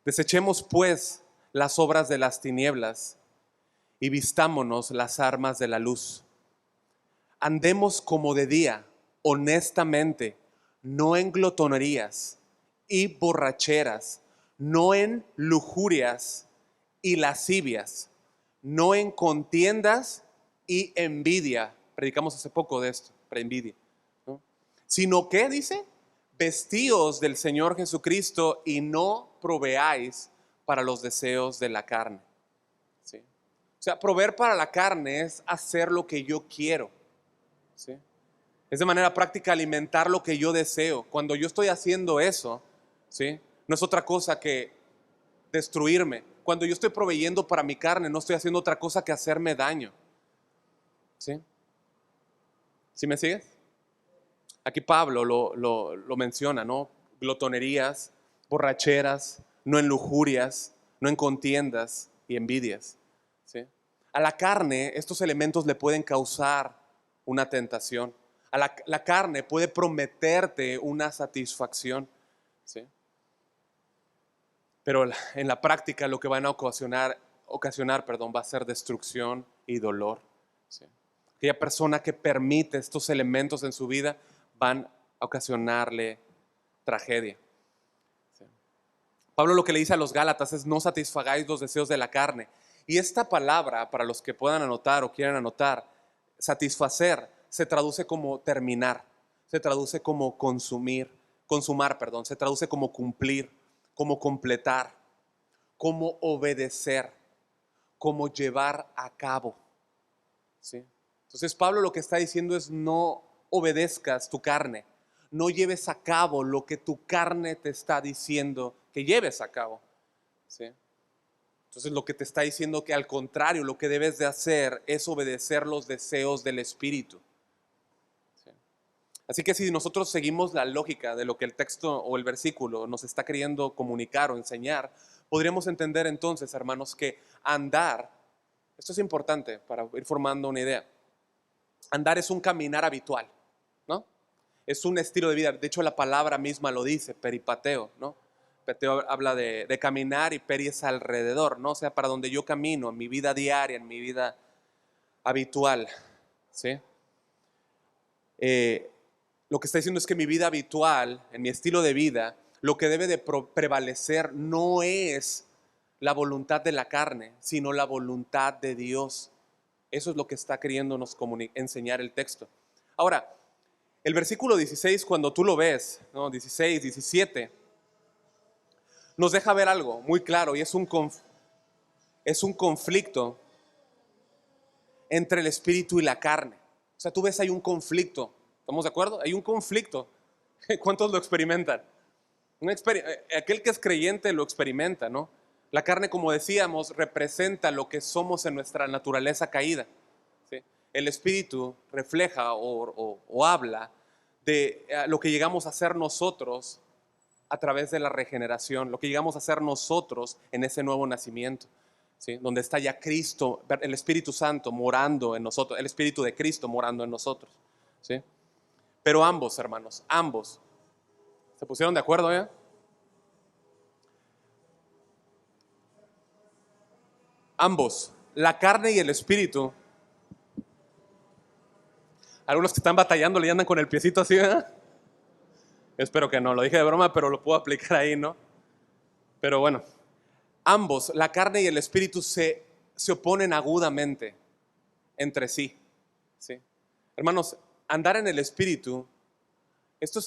Desechemos pues las obras de las tinieblas y vistámonos las armas de la luz. Andemos como de día, honestamente, no en glotonerías y borracheras, no en lujurias y lascivias, no en contiendas y envidia. Predicamos hace poco de esto, envidia, ¿no? Sino que dice, vestíos del Señor Jesucristo y no proveáis para los deseos de la carne. ¿Sí? O sea, proveer para la carne es hacer lo que yo quiero. ¿Sí? Es de manera práctica alimentar lo que yo deseo. Cuando yo estoy haciendo eso, ¿sí?, no es otra cosa que destruirme. Cuando yo estoy proveyendo para mi carne, no estoy haciendo otra cosa que hacerme daño. ¿Sí? ¿Sí me sigues? Aquí Pablo lo menciona, ¿no? Glotonerías, borracheras, no en lujurias, no en contiendas y envidias. ¿Sí? A la carne estos elementos le pueden causar una tentación. A la carne puede prometerte una satisfacción, ¿sí? Pero en la práctica lo que van a ocasionar, va a ser destrucción y dolor, ¿sí? Aquella persona que permite estos elementos en su vida van a ocasionarle tragedia. Pablo lo que le dice a los Gálatas es: no satisfagáis los deseos de la carne. Y esta palabra, para los que puedan anotar o quieran anotar, satisfacer, se traduce como terminar, se traduce como consumar, perdón, se traduce como cumplir, como completar, como obedecer, como llevar a cabo. ¿Sí? Entonces Pablo lo que está diciendo es: no obedezcas tu carne, no lleves a cabo lo que tu carne te está diciendo que lleves a cabo. ¿Sí? Entonces lo que te está diciendo que al contrario, lo que debes de hacer es obedecer los deseos del Espíritu. ¿Sí? Así que si nosotros seguimos la lógica de lo que el texto o el versículo nos está queriendo comunicar o enseñar, podríamos entender entonces, hermanos, que andar, esto es importante para ir formando una idea, andar es un caminar habitual, ¿no? Es un estilo de vida. De hecho, la palabra misma lo dice, peripateo, ¿no? Pateo habla de caminar y peri es alrededor, ¿no? O sea, para donde yo camino, en mi vida diaria, en mi vida habitual, ¿sí? Lo que está diciendo es que mi vida habitual, en mi estilo de vida, lo que debe de prevalecer no es la voluntad de la carne, sino la voluntad de Dios. Eso es lo que está queriéndonos enseñar el texto. Ahora, el versículo 16, cuando tú lo ves, ¿no? 16, 17, nos deja ver algo muy claro, y es un conflicto entre el espíritu y la carne. O sea, tú ves, hay un conflicto. ¿Estamos de acuerdo? Hay un conflicto. ¿Cuántos lo experimentan? Aquel que es creyente lo experimenta, ¿no? La carne, como decíamos, representa lo que somos en nuestra naturaleza caída, ¿sí? El espíritu refleja o habla de lo que llegamos a ser nosotros a través de la regeneración, lo que llegamos a ser nosotros en ese nuevo nacimiento, ¿sí? Donde está ya Cristo, el Espíritu Santo morando en nosotros, el Espíritu de Cristo morando en nosotros, ¿sí? Pero ambos, hermanos, ambos, ¿se pusieron de acuerdo ya? Ambos, la carne y el espíritu. Algunos que están batallando le andan con el piecito así, ¿eh? Espero que no, lo dije de broma, pero lo puedo aplicar ahí, ¿no? Pero bueno, ambos, la carne y el espíritu, se oponen agudamente entre sí, ¿sí? Hermanos, andar en el espíritu, esto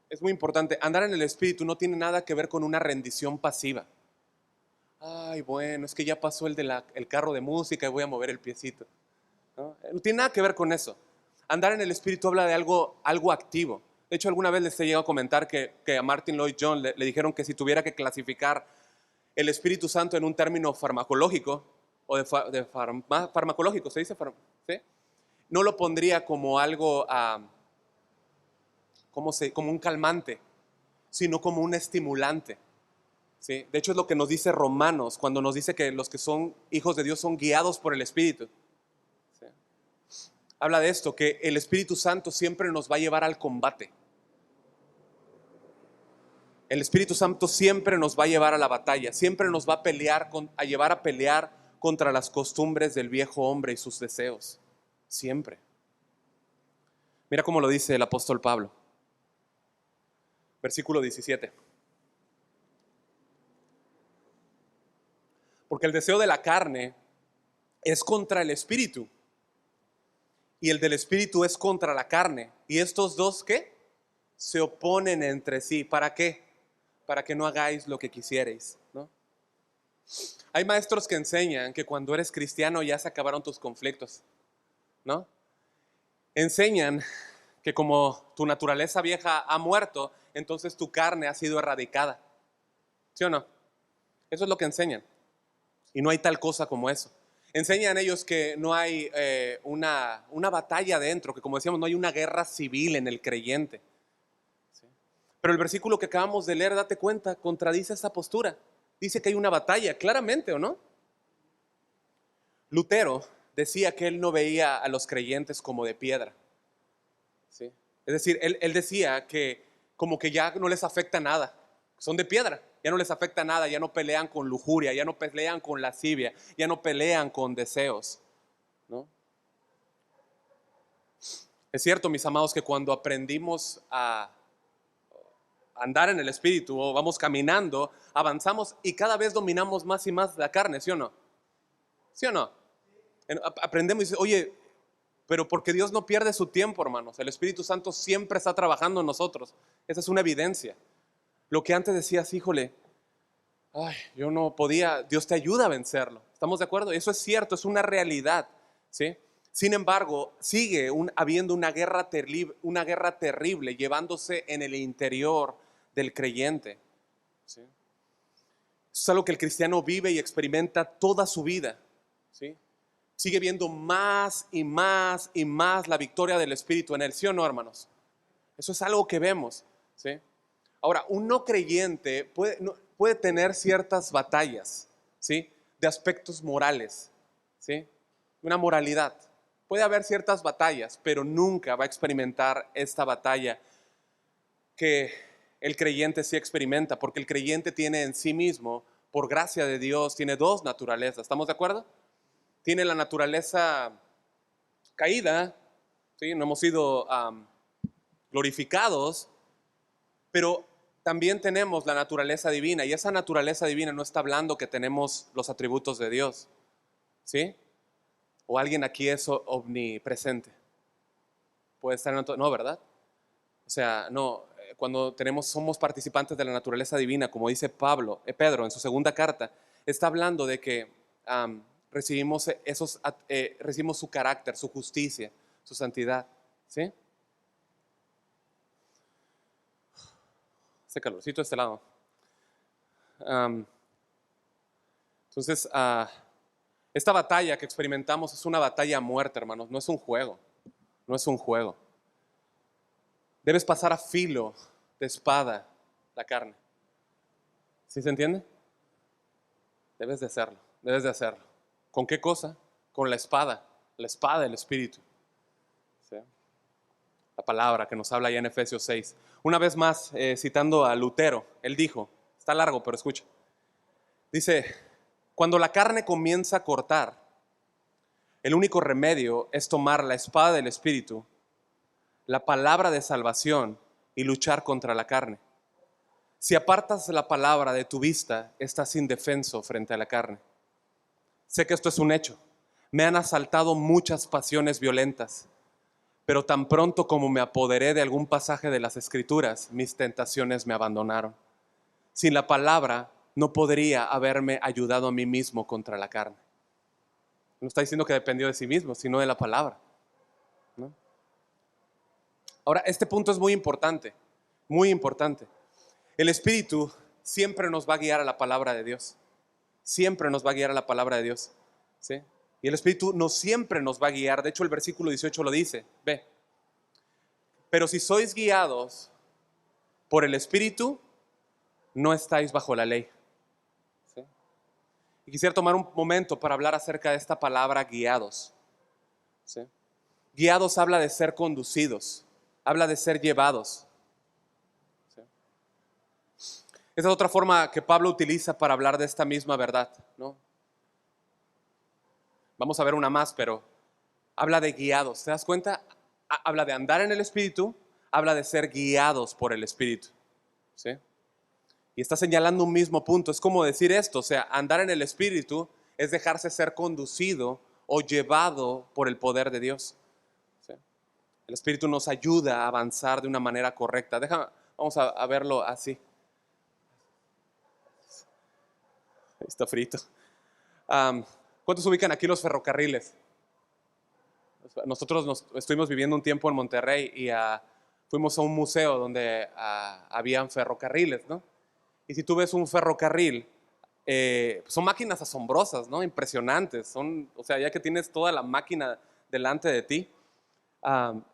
es muy importante. Andar en el espíritu no tiene nada que ver con una rendición pasiva. Ay, bueno, es que ya pasó el carro de música y voy a mover el piecito, ¿no? No tiene nada que ver con eso. Andar en el espíritu habla de algo activo. De hecho, alguna vez les he llegado a comentar que a Martin Lloyd Jones le dijeron que si tuviera que clasificar el Espíritu Santo en un término farmacológico, o farmacológico, ¿se dice? ¿Sí? No lo pondría como algo, como un calmante, sino como un estimulante, ¿sí? De hecho, es lo que nos dice Romanos cuando nos dice que los que son hijos de Dios son guiados por el Espíritu, ¿sí? Habla de esto, que el Espíritu Santo siempre nos va a llevar al combate. El Espíritu Santo siempre nos va a llevar a la batalla, siempre nos va a llevar a pelear contra las costumbres del viejo hombre y sus deseos. Siempre. Mira cómo lo dice el apóstol Pablo. Versículo 17. Porque el deseo de la carne es contra el espíritu, y el del espíritu es contra la carne. Y estos dos, ¿qué? Se oponen entre sí. ¿Para qué? Para que no hagáis lo que quisierais, ¿no? Hay maestros que enseñan que cuando eres cristiano ya se acabaron tus conflictos, ¿no? Enseñan que como tu naturaleza vieja ha muerto, entonces tu carne ha sido erradicada. ¿Sí o no? Eso es lo que enseñan. Y no hay tal cosa como eso. Enseñan ellos que no hay una batalla dentro, que como decíamos, no hay una guerra civil en el creyente, ¿sí? Pero el versículo que acabamos de leer, date cuenta, contradice esa postura. Dice que hay una batalla, claramente, ¿o no? Lutero decía que él no veía a los creyentes como de piedra, ¿sí? Es decir, él decía que como que ya no les afecta nada, son de piedra, ya no les afecta nada, ya no pelean con lujuria, ya no pelean con lascivia, ya no pelean con deseos, ¿no? Es cierto, mis amados, que cuando aprendimos a andar en el Espíritu o vamos caminando, avanzamos y cada vez dominamos más y más la carne, ¿sí o no? ¿Sí o no? Aprendemos y dice, oye, pero porque Dios no pierde su tiempo, hermanos. El Espíritu Santo siempre está trabajando en nosotros. Esa es una evidencia. Lo que antes decías, híjole, ay, yo no podía, Dios te ayuda a vencerlo. ¿Estamos de acuerdo? Eso es cierto, es una realidad, ¿sí? Sin embargo, sigue habiendo una guerra terrible llevándose en el interior del creyente, ¿sí? Eso es algo que el cristiano vive y experimenta toda su vida, ¿sí? Sigue viendo más y más y más la victoria del Espíritu en él, ¿sí o no, hermanos? Eso es algo que vemos, ¿sí? Ahora, un no creyente puede tener ciertas batallas, ¿sí? De aspectos morales, ¿sí? Una moralidad. Puede haber ciertas batallas, pero nunca va a experimentar esta batalla que el creyente sí experimenta, porque el creyente tiene en sí mismo, por gracia de Dios, tiene dos naturalezas. ¿Estamos de acuerdo? Tiene la naturaleza caída, ¿sí? No hemos sido glorificados, pero también tenemos la naturaleza divina, y esa naturaleza divina no está hablando que tenemos los atributos de Dios, ¿sí? O alguien aquí es omnipresente. Puede estar en otro, no, ¿verdad? O sea, no, cuando somos participantes de la naturaleza divina, como dice Pedro en su segunda carta, está hablando de que recibimos recibimos su carácter, su justicia, su santidad, ¿sí? Hace calorcito de este lado. Entonces, esta batalla que experimentamos es una batalla a muerte, hermanos, no es un juego, no es un juego. Debes pasar a filo de espada la carne. ¿Sí se entiende? Debes de hacerlo, debes de hacerlo. ¿Con qué cosa? Con la espada del Espíritu. ¿Sí? La palabra que nos habla allá en Efesios 6. Una vez más, citando a Lutero, él dijo, está largo, pero escucha. Dice, cuando la carne comienza a cortar, el único remedio es tomar la espada del Espíritu, la palabra de salvación y luchar contra la carne. Si apartas la palabra de tu vista, estás indefenso frente a la carne. Sé que esto es un hecho. Me han asaltado muchas pasiones violentas, pero tan pronto como me apoderé de algún pasaje de las Escrituras, mis tentaciones me abandonaron. Sin la palabra, no podría haberme ayudado a mí mismo contra la carne. No está diciendo que dependió de sí mismo, sino de la palabra, ¿no? Ahora, este punto es muy importante, muy importante. El Espíritu siempre nos va a guiar a la palabra de Dios. Siempre nos va a guiar a la palabra de Dios, ¿sí? Y el Espíritu no siempre nos va a guiar. De hecho, el versículo 18 lo dice. Ve. Pero si sois guiados por el Espíritu, no estáis bajo la ley. ¿Sí? Y quisiera tomar un momento para hablar acerca de esta palabra guiados. ¿Sí? Guiados habla de ser conducidos, habla de ser llevados. ¿Sí? Esa es otra forma que Pablo utiliza para hablar de esta misma verdad, ¿no? Vamos a ver una más, pero habla de guiados. ¿Te das cuenta? Habla de andar en el Espíritu, habla de ser guiados por el Espíritu, ¿sí? Y está señalando un mismo punto. Es como decir esto, o sea, andar en el Espíritu es dejarse ser conducido o llevado por el poder de Dios, ¿sí? El Espíritu nos ayuda a avanzar de una manera correcta. Vamos a verlo así. Ahí está frito. ¿Cuántos ubican aquí los ferrocarriles? Nosotros estuvimos viviendo un tiempo en Monterrey y fuimos a un museo donde habían ferrocarriles, ¿no? Y si tú ves un ferrocarril, son máquinas asombrosas, ¿no? Impresionantes. O sea, ya que tienes toda la máquina delante de ti,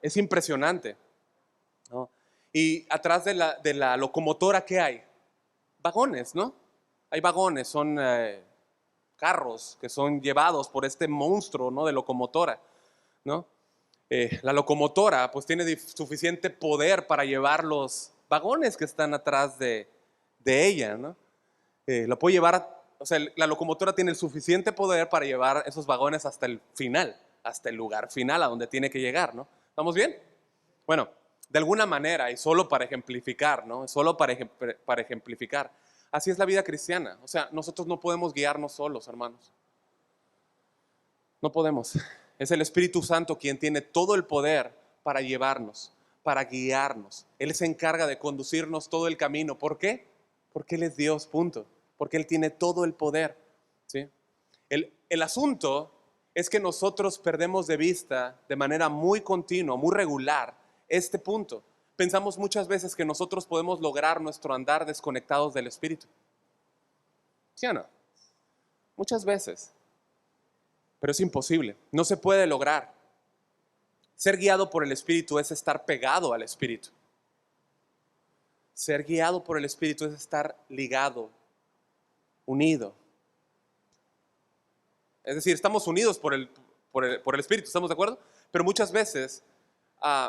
es impresionante, ¿no? Y atrás de la locomotora, ¿qué hay? Vagones, ¿no? Hay vagones, son carros que son llevados por este monstruo, ¿no? De locomotora, ¿no? La locomotora pues tiene suficiente poder para llevar los vagones que están atrás de ella, ¿no? Lo puede llevar, o sea, la locomotora tiene el suficiente poder para llevar esos vagones hasta el final, hasta el lugar final a donde tiene que llegar, ¿no? ¿Estamos bien? Bueno, de alguna manera, y solo para ejemplificar, ¿no? Solo para ejemplificar. Así es la vida cristiana. O sea, nosotros no podemos guiarnos solos, hermanos. No podemos. Es el Espíritu Santo quien tiene todo el poder para llevarnos, para guiarnos. Él se encarga de conducirnos todo el camino. ¿Por qué? Porque Él es Dios, punto. Porque Él tiene todo el poder, ¿sí? El asunto es que nosotros perdemos de vista de manera muy continua, muy regular, este punto. Pensamos muchas veces que nosotros podemos lograr nuestro andar desconectados del Espíritu. ¿Sí o no? Muchas veces. Pero es imposible, no se puede lograr. Ser guiado por el Espíritu es estar pegado al Espíritu. Ser guiado por el Espíritu es estar ligado, unido. Es decir, estamos unidos por el Espíritu, ¿estamos de acuerdo? Pero muchas veces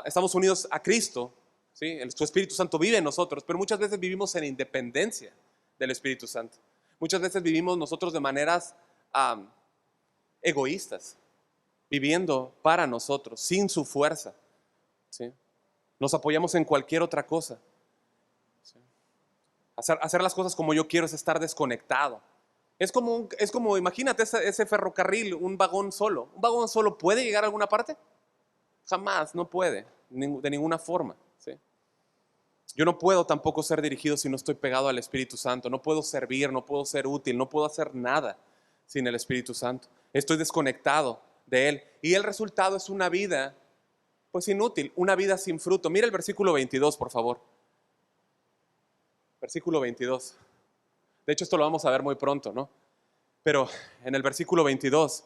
estamos unidos a Cristo, ¿sí? Su Espíritu Santo vive en nosotros, pero muchas veces vivimos en independencia del Espíritu Santo. Muchas veces vivimos nosotros de maneras egoístas, viviendo para nosotros, sin su fuerza, ¿sí? Nos apoyamos en cualquier otra cosa, ¿sí? Hacer las cosas como yo quiero es estar desconectado. Es como imagínate ese ferrocarril, un vagón solo. ¿Un vagón solo puede llegar a alguna parte? Jamás, no puede, de ninguna forma, ¿sí? Yo no puedo tampoco ser dirigido si no estoy pegado al Espíritu Santo. No puedo servir, no puedo ser útil, no puedo hacer nada sin el Espíritu Santo. Estoy desconectado de Él. Y el resultado es una vida, pues inútil, una vida sin fruto. Mira el versículo 22, por favor. Versículo 22. De hecho, esto lo vamos a ver muy pronto, ¿no? Pero en el versículo 22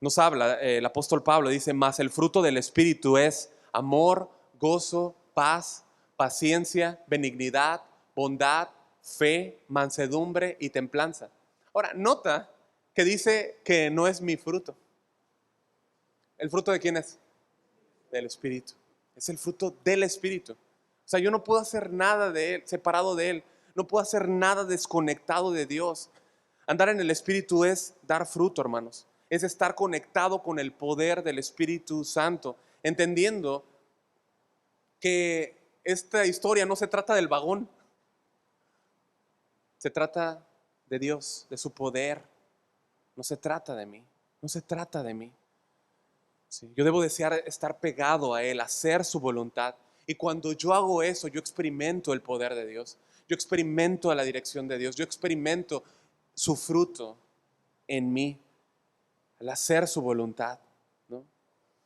nos habla, el apóstol Pablo dice, mas el fruto del Espíritu es amor, gozo, paz, paciencia, benignidad, bondad, fe, mansedumbre y templanza. Ahora, nota que dice que no es mi fruto. ¿El fruto de quién es? Del Espíritu. Es el fruto del Espíritu. O sea, yo no puedo hacer nada de Él, separado de Él. No puedo hacer nada desconectado de Dios. Andar en el Espíritu es dar fruto, hermanos. Es estar conectado con el poder del Espíritu Santo, entendiendo que esta historia no se trata del vagón. Se trata de Dios, de su poder. No se trata de mí. No se trata de mí. Sí, yo debo desear estar pegado a Él, hacer su voluntad. Y cuando yo hago eso, yo experimento el poder de Dios. Yo experimento la dirección de Dios. Yo experimento su fruto en mí, al hacer su voluntad, ¿no?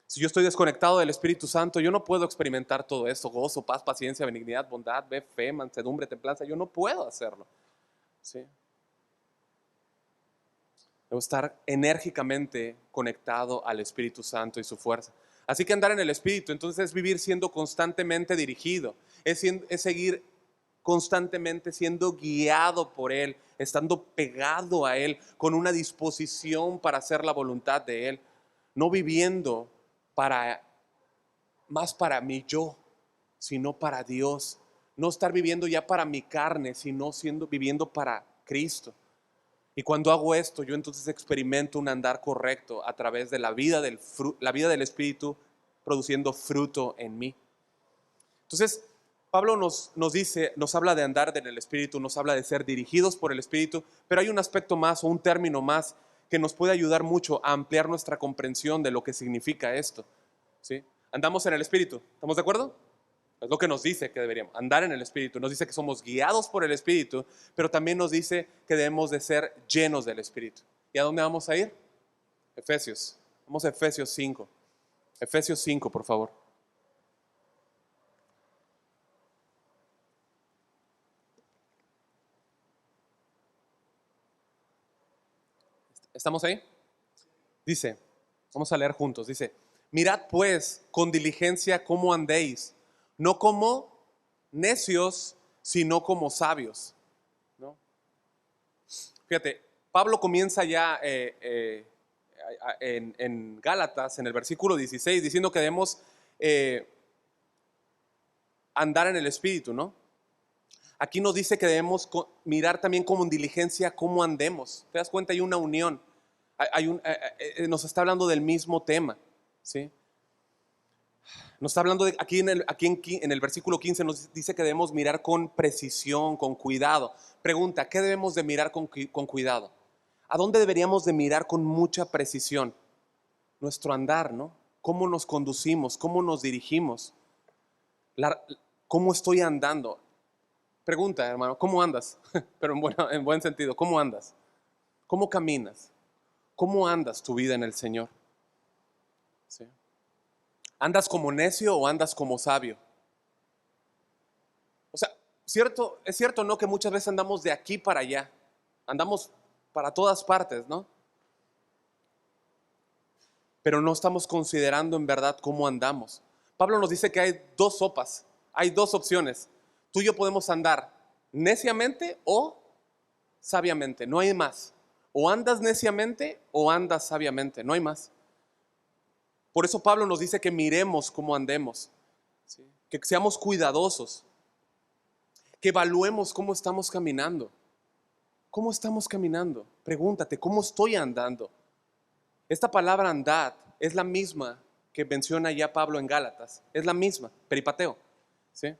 Si yo estoy desconectado del Espíritu Santo, yo no puedo experimentar todo esto: gozo, paz, paciencia, benignidad, bondad, fe, mansedumbre, templanza. Yo no puedo hacerlo, ¿sí? Debo estar enérgicamente conectado al Espíritu Santo y su fuerza. Así que andar en el Espíritu, entonces, es vivir siendo constantemente dirigido, es seguir constantemente siendo guiado por Él, estando pegado a Él, con una disposición para hacer la voluntad de Él, no viviendo más para mí yo, sino para Dios. No estar viviendo ya para mi carne, sino viviendo para Cristo. Y cuando hago esto, yo entonces experimento un andar correcto a través de la vida del Espíritu, produciendo fruto en mí. Entonces, Pablo nos dice, nos habla de andar en el Espíritu, nos habla de ser dirigidos por el Espíritu, pero hay un aspecto más, o un término más, que nos puede ayudar mucho a ampliar nuestra comprensión de lo que significa esto, ¿sí? Andamos en el Espíritu, ¿estamos de acuerdo? Es lo que nos dice que deberíamos andar en el Espíritu. Nos dice que somos guiados por el Espíritu, pero también nos dice que debemos de ser llenos del Espíritu. ¿Y a dónde vamos a ir? Efesios. Vamos a Efesios 5. Efesios 5, por favor. ¿Estamos ahí? Dice, vamos a leer juntos. Dice, mirad pues con diligencia cómo andéis, no como necios, sino como sabios, ¿no? Fíjate, Pablo comienza ya en Gálatas, en el versículo 16, diciendo que debemos andar en el Espíritu, ¿no? Aquí nos dice que debemos mirar también como en diligencia cómo andemos. ¿Te das cuenta? Hay una unión. Nos está hablando del mismo tema, ¿sí? Nos está hablando de, en el versículo 15 nos dice que debemos mirar con precisión, con cuidado. Pregunta, ¿qué debemos de mirar con cuidado? ¿A dónde deberíamos de mirar con mucha precisión? Nuestro andar, ¿no? ¿Cómo nos conducimos? ¿Cómo nos dirigimos? ¿Cómo estoy andando? Pregunta, hermano, ¿cómo andas? Pero en buen sentido, ¿cómo andas? ¿Cómo caminas? ¿Cómo andas tu vida en el Señor? ¿Sí? ¿Andas como necio o andas como sabio? O sea, es cierto, ¿no? Que muchas veces andamos de aquí para allá. Andamos para todas partes, ¿no? Pero no estamos considerando en verdad cómo andamos. Pablo nos dice que hay dos sopas, hay dos opciones. Tú y yo podemos andar neciamente o sabiamente, no hay más. O andas neciamente o andas sabiamente, no hay más. Por eso Pablo nos dice que miremos cómo andemos, ¿sí? Que seamos cuidadosos, que evaluemos cómo estamos caminando. ¿Cómo estamos caminando? Pregúntate, ¿cómo estoy andando? Esta palabra andad es la misma que menciona ya Pablo en Gálatas. Es la misma, peripateo, ¿sí?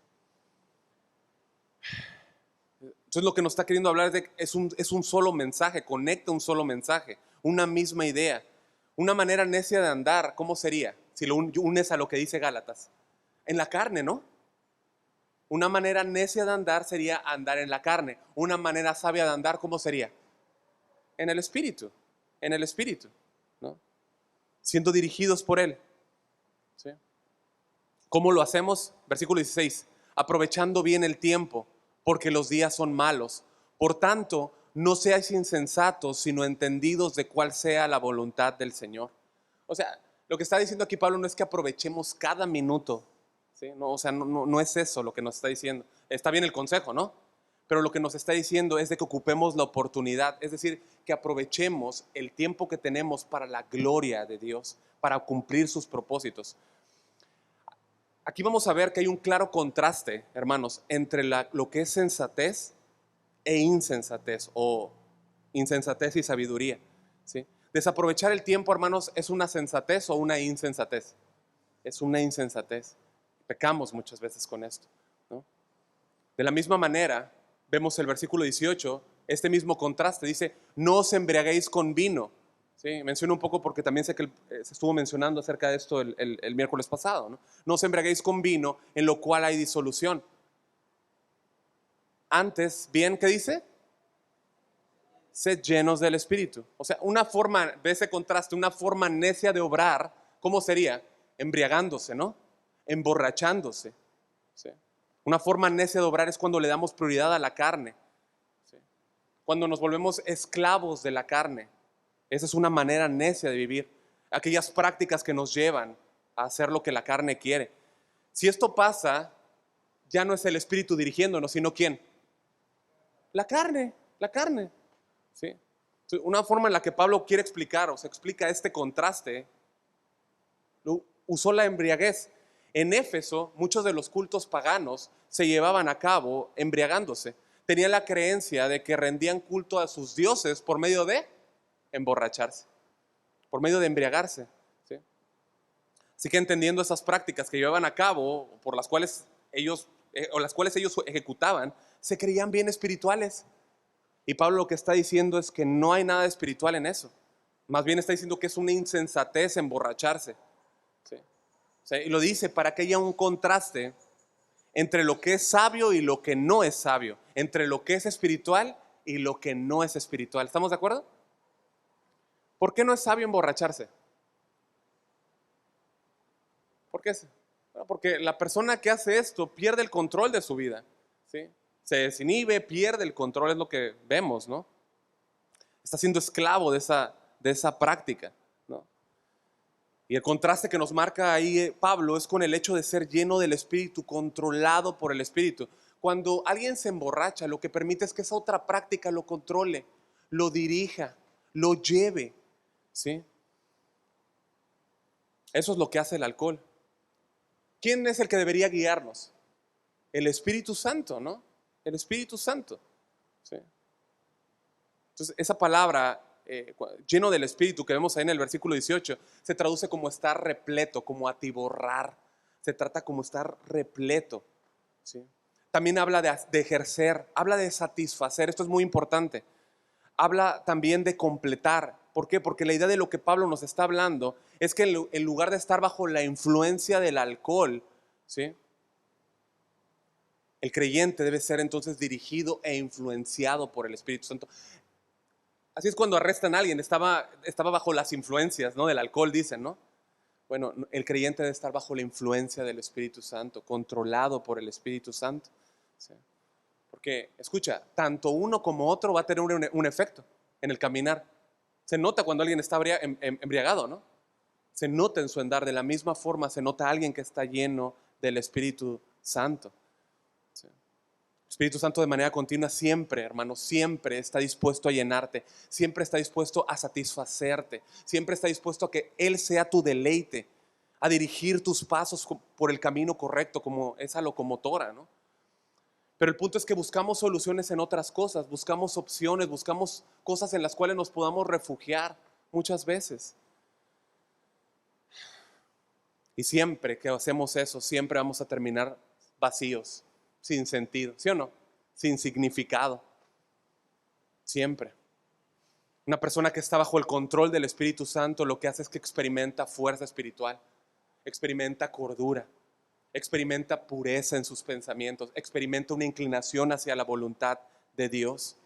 Entonces lo que nos está queriendo hablar es un solo mensaje, conecta un solo mensaje, una misma idea. Una manera necia de andar, ¿cómo sería? Si lo unes a lo que dice Gálatas. En la carne, ¿no? Una manera necia de andar sería andar en la carne. Una manera sabia de andar, ¿cómo sería? En el Espíritu, en el Espíritu, ¿no? Siendo dirigidos por Él, ¿sí? ¿Cómo lo hacemos? Versículo 16, aprovechando bien el tiempo, porque los días son malos. Por tanto, no seáis insensatos, sino entendidos de cuál sea la voluntad del Señor. O sea, lo que está diciendo aquí Pablo no es que aprovechemos cada minuto, ¿sí? No, o sea, no es eso lo que nos está diciendo. Está bien el consejo, ¿no? Pero lo que nos está diciendo es de que ocupemos la oportunidad, es decir, que aprovechemos el tiempo que tenemos para la gloria de Dios, para cumplir sus propósitos. Aquí vamos a ver que hay un claro contraste, hermanos, entre lo que es sensatez e insensatez, o insensatez y sabiduría, ¿sí? Desaprovechar el tiempo, hermanos, ¿es una sensatez o una insensatez? Es una insensatez. Pecamos muchas veces con esto, ¿no? De la misma manera, vemos el versículo 18, este mismo contraste, dice, no os embriaguéis con vino. ¿Sí? Menciono un poco porque también sé que se estuvo mencionando acerca de esto el miércoles pasado. No os embriaguéis con vino, en lo cual hay disolución. Antes, bien, ¿qué dice? Sed llenos del Espíritu. O sea, una forma, de ese contraste, una forma necia de obrar, ¿cómo sería? Embriagándose, ¿no? Emborrachándose. ¿Sí? Una forma necia de obrar es cuando le damos prioridad a la carne, ¿sí? Cuando nos volvemos esclavos de la carne. Esa es una manera necia de vivir. Aquellas prácticas que nos llevan a hacer lo que la carne quiere. Si esto pasa, ya no es el Espíritu dirigiéndonos, sino ¿quién? La carne, la carne. ¿Sí? Una forma en la que Pablo quiere explicar, o se explica este contraste, usó la embriaguez. En Éfeso, muchos de los cultos paganos se llevaban a cabo embriagándose. Tenían la creencia de que rendían culto a sus dioses por medio de emborracharse, por medio de embriagarse, ¿sí? Así que entendiendo esas prácticas que llevaban a cabo, por las cuales ellos, o las cuales ellos ejecutaban, se creían bien espirituales. Y Pablo lo que está diciendo es que no hay nada espiritual en eso. Más bien está diciendo que es una insensatez emborracharse, ¿sí? O sea, y lo dice para que haya un contraste entre lo que es sabio y lo que no es sabio, entre lo que es espiritual y lo que no es espiritual. ¿Estamos de acuerdo? ¿Por qué no es sabio emborracharse? ¿Por qué? Bueno, porque la persona que hace esto pierde el control de su vida, ¿sí? Se desinhibe, pierde el control, es lo que vemos, ¿no? Está siendo esclavo de esa práctica, ¿no? Y el contraste que nos marca ahí Pablo es con el hecho de ser lleno del Espíritu, controlado por el Espíritu. Cuando alguien se emborracha, lo que permite es que esa otra práctica lo controle, lo dirija, lo lleve, ¿sí? Eso es lo que hace el alcohol. ¿Quién es el que debería guiarnos? El Espíritu Santo, ¿no? El Espíritu Santo, ¿sí? Entonces, esa palabra, lleno del Espíritu, que vemos ahí en el versículo 18, se traduce como estar repleto, como atiborrar, Se trata como estar repleto, ¿sí? También habla de ejercer, habla de satisfacer. Esto es muy importante. Habla también de completar. ¿Por qué? Porque la idea de lo que Pablo nos está hablando es que en lugar de estar bajo la influencia del alcohol, ¿sí?, el creyente debe ser entonces dirigido e influenciado por el Espíritu Santo. Así es cuando arrestan a alguien, estaba bajo las influencias, ¿no?, del alcohol, dicen, ¿no? Bueno, el creyente debe estar bajo la influencia del Espíritu Santo, controlado por el Espíritu Santo, ¿sí? Porque, escucha, tanto uno como otro va a tener un efecto en el caminar. Se nota cuando alguien está embriagado, ¿no? Se nota en su andar. De la misma forma se nota a alguien que está lleno del Espíritu Santo, ¿sí? El Espíritu Santo de manera continua siempre, hermano, siempre está dispuesto a llenarte, siempre está dispuesto a satisfacerte, siempre está dispuesto a que Él sea tu deleite, a dirigir tus pasos por el camino correcto, como esa locomotora, ¿no? Pero el punto es que buscamos soluciones en otras cosas, buscamos opciones, buscamos cosas en las cuales nos podamos refugiar muchas veces. Y siempre que hacemos eso, siempre vamos a terminar vacíos, sin sentido, ¿sí o no? Sin significado, siempre. Una persona que está bajo el control del Espíritu Santo lo que hace es que experimenta fuerza espiritual, experimenta cordura, experimenta pureza en sus pensamientos, experimenta una inclinación hacia la voluntad de Dios.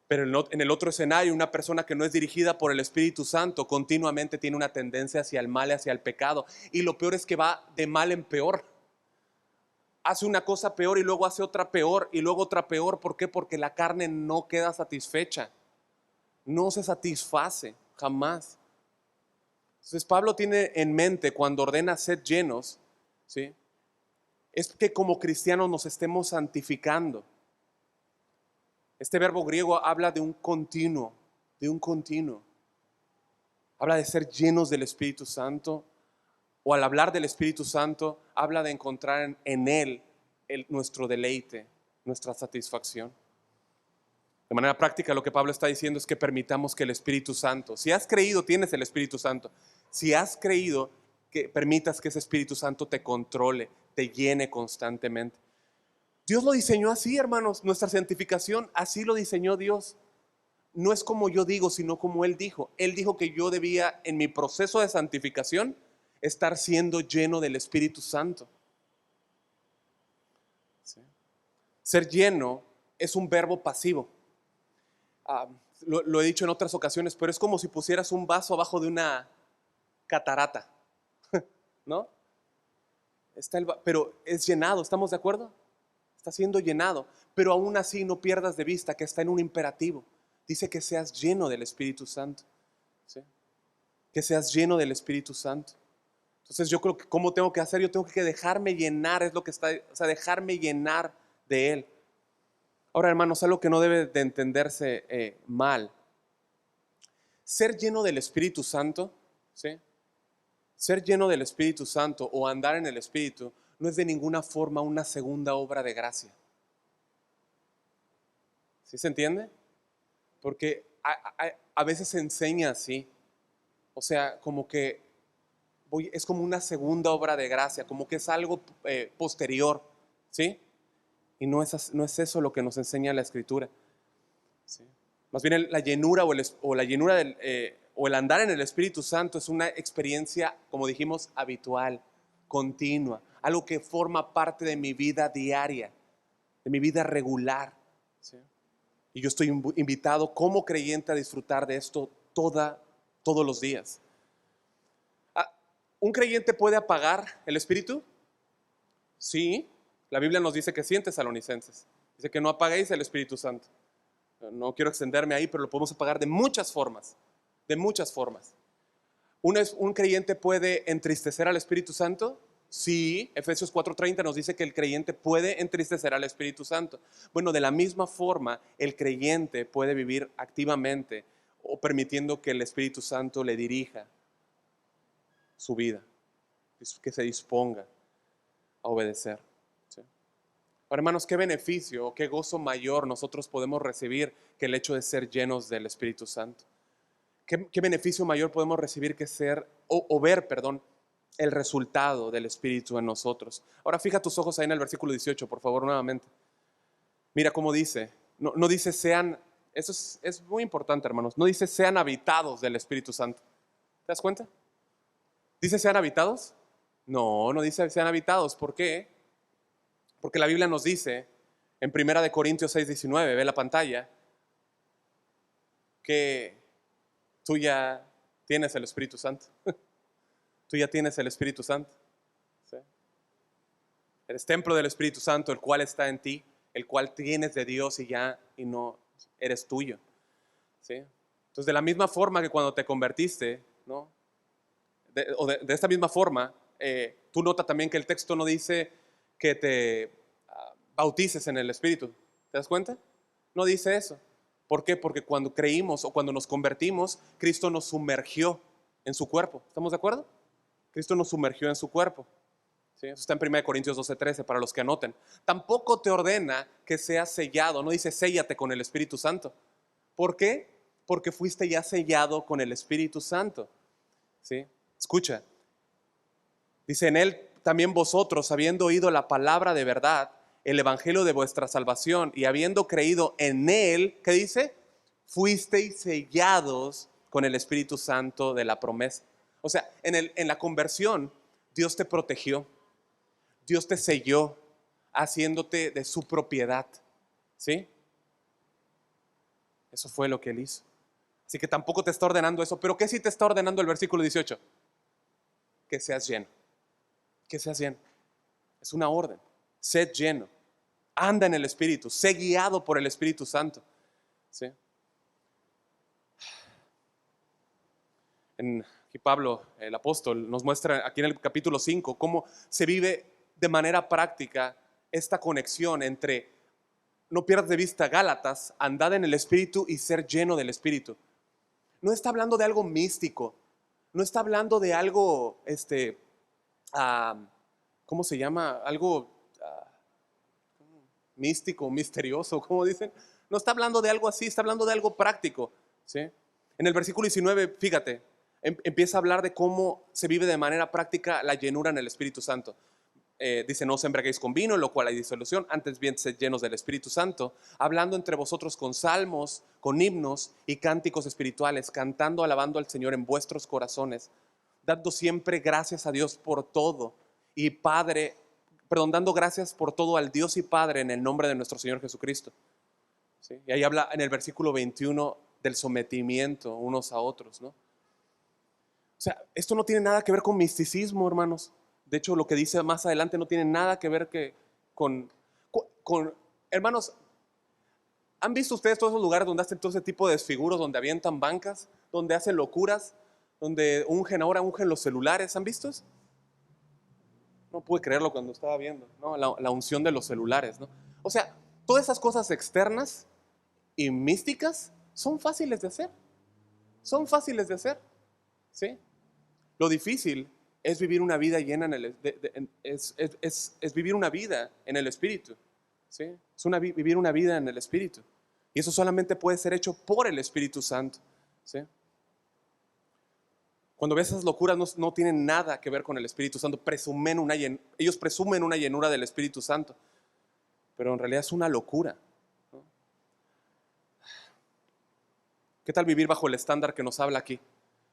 Pero en el otro escenario, una persona que no es dirigida por el Espíritu Santo continuamente tiene una tendencia hacia el mal, hacia el pecado. Y lo peor es que va de mal en peor. Hace una cosa peor y luego hace otra peor y luego otra peor. ¿Por qué? Porque la carne no queda satisfecha. No se satisface, jamás. Entonces Pablo tiene en mente cuando ordena sed llenos, ¿sí?, es que como cristianos nos estemos santificando. Este verbo griego habla de un continuo, de un continuo. Habla de ser llenos del Espíritu Santo, o al hablar del Espíritu Santo, habla de encontrar en Él nuestro deleite, nuestra satisfacción. De manera práctica, lo que Pablo está diciendo es que permitamos que el Espíritu Santo, si has creído, tienes el Espíritu Santo. Si has creído, que permitas que ese Espíritu Santo te controle, te llene constantemente. Dios lo diseñó así, hermanos. Nuestra santificación, así lo diseñó Dios. No es como yo digo, sino como Él dijo. Él dijo que yo debía, en mi proceso de santificación, estar siendo lleno del Espíritu Santo. ¿Sí? Ser lleno es un verbo pasivo. Lo he dicho en otras ocasiones, pero es como si pusieras un vaso abajo de una catarata, ¿no? Pero es llenado, ¿estamos de acuerdo? Está siendo llenado, pero aún así no pierdas de vista que está en un imperativo. Dice que seas lleno del Espíritu Santo, ¿sí? Que seas lleno del Espíritu Santo. Entonces yo creo que ¿cómo tengo que hacer? Yo tengo que dejarme llenar, es lo que está, o sea, dejarme llenar de Él. Ahora, hermanos, algo que no debe de entenderse mal. Ser lleno del Espíritu Santo, ¿sí?, ser lleno del Espíritu Santo o andar en el Espíritu no es de ninguna forma una segunda obra de gracia. ¿Sí se entiende? Porque a veces se enseña así. O sea, como que es como una segunda obra de gracia, como que es algo posterior, ¿sí? Y no es eso lo que nos enseña la Escritura, ¿sí? Más bien la llenura o el andar en el Espíritu Santo es una experiencia, como dijimos, habitual, continua, algo que forma parte de mi vida diaria, de mi vida regular, ¿sí? Y yo estoy invitado como creyente a disfrutar de esto todos los días. ¿Un creyente puede apagar el Espíritu? Sí, la Biblia nos dice que sí en Tesalonicenses. Dice que no apaguéis el Espíritu Santo. No quiero extenderme ahí, pero lo podemos apagar de muchas formas. De muchas formas. ¿Un creyente puede entristecer al Espíritu Santo? Sí, Efesios 4:30 nos dice que el creyente puede entristecer al Espíritu Santo. Bueno, de la misma forma, el creyente puede vivir activamente o permitiendo que el Espíritu Santo le dirija su vida, que se disponga a obedecer, ¿sí? Ahora, hermanos, ¿qué beneficio o qué gozo mayor nosotros podemos recibir que el hecho de ser llenos del Espíritu Santo? ¿Qué beneficio mayor podemos recibir que ver el resultado del Espíritu en nosotros. Ahora fija tus ojos ahí en el versículo 18, por favor, nuevamente. Mira cómo dice, no dice sean, eso es muy importante, hermanos, no dice sean habitados del Espíritu Santo. ¿Te das cuenta? ¿Dice sean habitados? No dice sean habitados. ¿Por qué? Porque la Biblia nos dice en 1 Corintios 6:19, ve la pantalla, que tú ya tienes el Espíritu Santo. Tú ya tienes el Espíritu Santo. ¿Sí? Eres templo del Espíritu Santo, el cual está en ti, el cual tienes de Dios y no eres tuyo. ¿Sí? Entonces, de la misma forma que cuando te convertiste, ¿no? De esta misma forma, tú notas también que el texto no dice que te bautices en el Espíritu. ¿Te das cuenta? No dice eso. ¿Por qué? Porque cuando creímos o cuando nos convertimos, Cristo nos sumergió en su cuerpo. ¿Estamos de acuerdo? Cristo nos sumergió en su cuerpo. ¿Sí? Eso está en 1 Corintios 12:13 para los que anoten. Tampoco te ordena que seas sellado. No dice séllate con el Espíritu Santo. ¿Por qué? Porque fuiste ya sellado con el Espíritu Santo. ¿Sí? Escucha. Dice en él también vosotros, habiendo oído la palabra de verdad, el evangelio de vuestra salvación, y habiendo creído en él, ¿qué dice? Fuisteis sellados con el Espíritu Santo de la promesa. O sea, en la conversión, Dios te protegió, Dios te selló, haciéndote de su propiedad. ¿Sí? Eso fue lo que Él hizo. Así que tampoco te está ordenando eso. ¿Pero qué sí te está ordenando el versículo 18? Que seas lleno. Que seas lleno. Es una orden. Sed lleno. Anda en el Espíritu. Sé guiado por el Espíritu Santo. ¿Sí? Aquí Pablo, el apóstol, nos muestra aquí en el capítulo 5 cómo se vive de manera práctica esta conexión entre, no pierdas de vista Gálatas, andad en el Espíritu y ser lleno del Espíritu. No está hablando de algo místico, no está hablando de algo, ¿cómo se llama? Algo místico, misterioso, ¿cómo dicen? No está hablando de algo así, está hablando de algo práctico. ¿Sí? En el versículo 19, fíjate, empieza a hablar de cómo se vive de manera práctica la llenura en el Espíritu Santo. Dice, no os embriaguéis con vino, en lo cual hay disolución, antes bien sed llenos del Espíritu Santo, hablando entre vosotros con salmos, con himnos y cánticos espirituales, cantando, alabando al Señor en vuestros corazones, dando siempre gracias a Dios por todo y dando gracias por todo al Dios y Padre en el nombre de nuestro Señor Jesucristo. ¿Sí? Y ahí habla en el versículo 21 del sometimiento unos a otros, ¿no? O sea, esto no tiene nada que ver con misticismo, hermanos. De hecho, lo que dice más adelante no tiene nada que ver con hermanos, ¿han visto ustedes todos esos lugares donde hacen todo ese tipo de desfiguros, donde avientan bancas, donde hacen locuras, donde ungen los celulares? ¿Han visto eso? No pude creerlo cuando estaba viendo, ¿no? La unción de los celulares, ¿no? O sea, todas esas cosas externas y místicas son fáciles de hacer. Son fáciles de hacer, ¿sí? Lo difícil es vivir una vida llena es vivir una vida en el Espíritu, ¿sí? Vivir una vida en el Espíritu. Y eso solamente puede ser hecho por el Espíritu Santo, ¿sí? Cuando ves esas locuras no tienen nada que ver con el Espíritu Santo. Ellos presumen una llenura del Espíritu Santo, pero en realidad es una locura, ¿no? ¿Qué tal vivir bajo el estándar que nos habla aquí?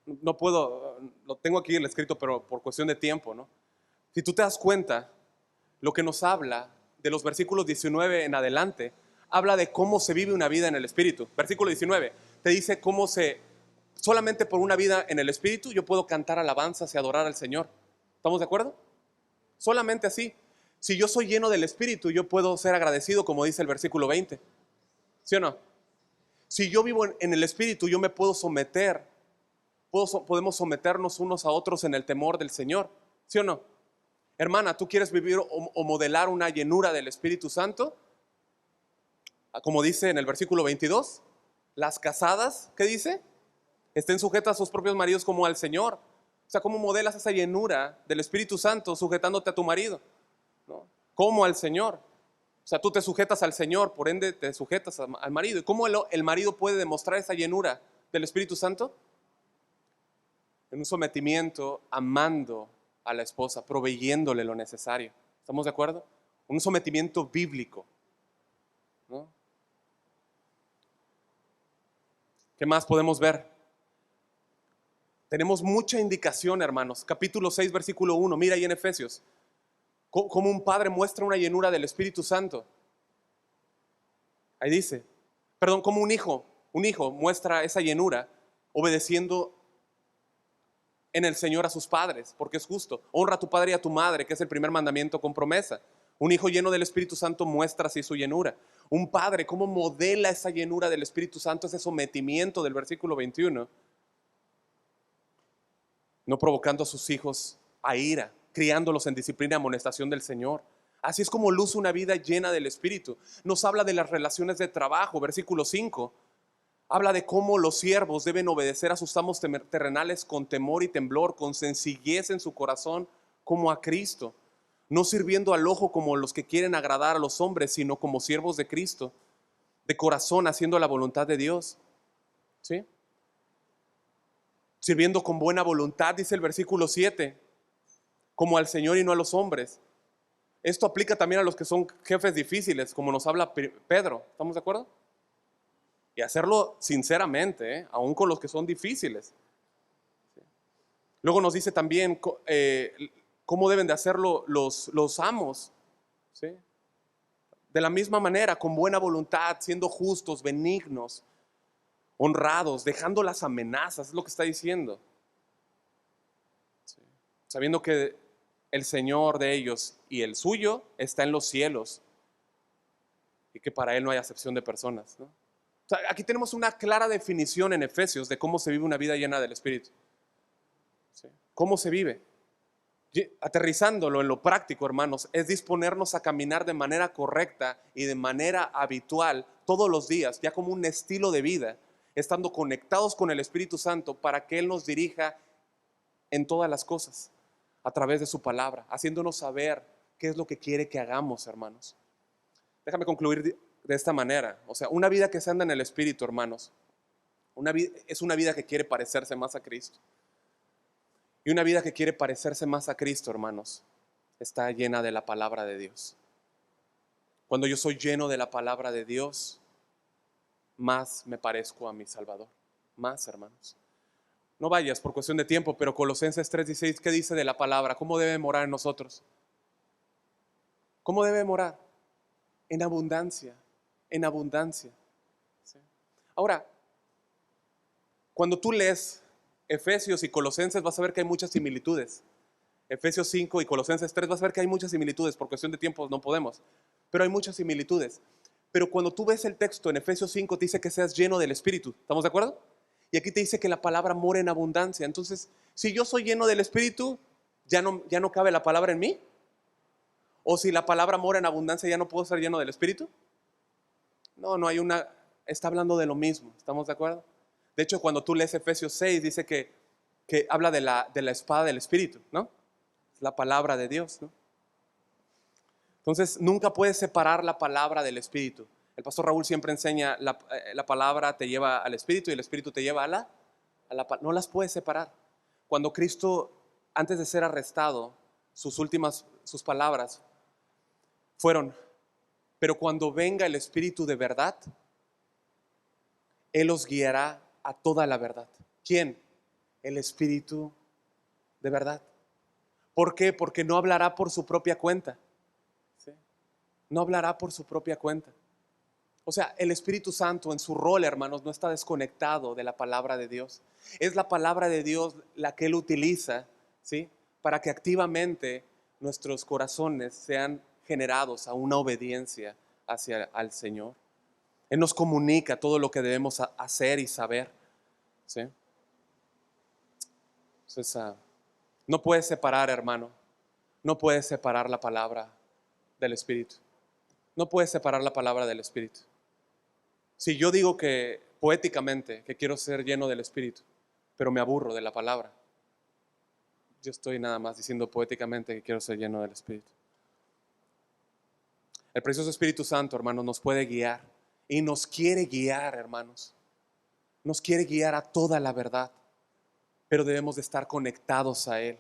No puedo, lo tengo aquí el escrito, pero por cuestión de tiempo, ¿no? Si tú te das cuenta, lo que nos habla de los versículos 19 en adelante, habla de cómo se vive una vida en el Espíritu. Versículo 19 te dice solamente por una vida en el Espíritu yo puedo cantar alabanzas y adorar al Señor. ¿Estamos de acuerdo? Solamente así. Si yo soy lleno del Espíritu, yo puedo ser agradecido, como dice el versículo 20. ¿Sí o no? Si yo vivo en el Espíritu, yo me puedo someter. Podemos someternos unos a otros en el temor del Señor. ¿Sí o no? Hermana, ¿tú quieres vivir o modelar una llenura del Espíritu Santo? Como dice en el versículo 22, las casadas, ¿qué dice? Estén sujetas a sus propios maridos como al Señor. O sea, ¿cómo modelas esa llenura del Espíritu Santo sujetándote a tu marido? ¿No? Como al Señor. O sea, tú te sujetas al Señor, por ende te sujetas al marido. ¿Y cómo el marido puede demostrar esa llenura del Espíritu Santo? En un sometimiento, amando a la esposa, proveyéndole lo necesario. ¿Estamos de acuerdo? Un sometimiento bíblico, ¿no? ¿Qué más podemos ver? Tenemos mucha indicación, hermanos. Capítulo 6, versículo 1. Mira ahí en Efesios. Cómo un padre muestra una llenura del Espíritu Santo. Ahí dice. Perdón, como un hijo muestra esa llenura obedeciendo en el Señor a sus padres, porque es justo. Honra a tu padre y a tu madre, que es el primer mandamiento con promesa. Un hijo lleno del Espíritu Santo muestra así su llenura. Un padre, ¿cómo modela esa llenura del Espíritu Santo, ese sometimiento del versículo 21? No provocando a sus hijos a ira, criándolos en disciplina y amonestación del Señor. Así es como luce una vida llena del Espíritu. Nos habla de las relaciones de trabajo, versículo 5. Habla de cómo los siervos deben obedecer a sus amos terrenales con temor y temblor, con sencillez en su corazón, como a Cristo. No sirviendo al ojo como los que quieren agradar a los hombres, sino como siervos de Cristo, de corazón, haciendo la voluntad de Dios. ¿Sí? Sirviendo con buena voluntad, dice el versículo 7, como al Señor y no a los hombres. Esto aplica también a los que son jefes difíciles, como nos habla Pedro. ¿Estamos de acuerdo? Y hacerlo sinceramente, aún con los que son difíciles. Luego nos dice también cómo deben de hacerlo los amos. ¿Sí? De la misma manera, con buena voluntad, siendo justos, benignos, honrados, dejando las amenazas, es lo que está diciendo. ¿Sí? Sabiendo que el Señor de ellos y el suyo está en los cielos y que para Él no hay acepción de personas, ¿no? O sea, aquí tenemos una clara definición en Efesios de cómo se vive una vida llena del Espíritu. ¿Sí? ¿Cómo se vive? Aterrizándolo en lo práctico, hermanos, es disponernos a caminar de manera correcta y de manera habitual todos los días, ya como un estilo de vida, estando conectados con el Espíritu Santo para que Él nos dirija en todas las cosas, a través de su palabra, haciéndonos saber qué es lo que quiere que hagamos, hermanos. Déjame concluir de esta manera. O sea, una vida que se anda en el Espíritu, hermanos, es una vida que quiere parecerse más a Cristo. Y una vida que quiere parecerse más a Cristo, hermanos, está llena de la palabra de Dios. Cuando yo soy lleno de la palabra de Dios, más me parezco a mi Salvador. Más, hermanos. No vayas por cuestión de tiempo, pero Colosenses 3:16, ¿qué dice de la palabra? ¿Cómo debe morar en nosotros? ¿Cómo debe morar? En abundancia, en abundancia. ¿Sí? Ahora, cuando tú lees Efesios y Colosenses vas a ver que hay muchas similitudes. Efesios 5 y Colosenses 3 vas a ver que hay muchas similitudes. Por cuestión de tiempo no podemos, pero hay muchas similitudes. Pero cuando tú ves el texto en Efesios 5 te dice que seas lleno del Espíritu. ¿Estamos de acuerdo? Y aquí te dice que la palabra mora en abundancia. Entonces, si yo soy lleno del Espíritu, ¿ya no cabe la palabra en mí? ¿O si la palabra mora en abundancia, ya no puedo ser lleno del Espíritu? No hay una... Está hablando de lo mismo. ¿Estamos de acuerdo? De hecho, cuando tú lees Efesios 6, dice que habla de la espada del Espíritu, ¿no? Es la palabra de Dios, ¿no? Entonces, nunca puedes separar la palabra del Espíritu. El pastor Raúl siempre enseña, la palabra te lleva al Espíritu y el Espíritu te lleva a la no las puedes separar. Cuando Cristo, antes de ser arrestado, sus palabras fueron, pero cuando venga el Espíritu de verdad, Él os guiará a toda la verdad. ¿Quién? El Espíritu de verdad. ¿Por qué? Porque no hablará por su propia cuenta. ¿Sí? No hablará por su propia cuenta. O sea, el Espíritu Santo en su rol, hermanos, no está desconectado de la palabra de Dios. Es la palabra de Dios la que Él utiliza, ¿sí? Para que activamente nuestros corazones sean generados a una obediencia hacia al Señor. Él nos comunica todo lo que debemos hacer y saber, ¿sí? Entonces, no puedes separar, hermano. No puedes separar la palabra del Espíritu. No puedes separar la palabra del Espíritu. Si yo digo que poéticamente que quiero ser lleno del Espíritu, pero me aburro de la palabra, yo estoy nada más diciendo poéticamente que quiero ser lleno del Espíritu. El precioso Espíritu Santo, hermanos, nos puede guiar y nos quiere guiar, hermanos. Nos quiere guiar a toda la verdad, pero debemos de estar conectados a Él.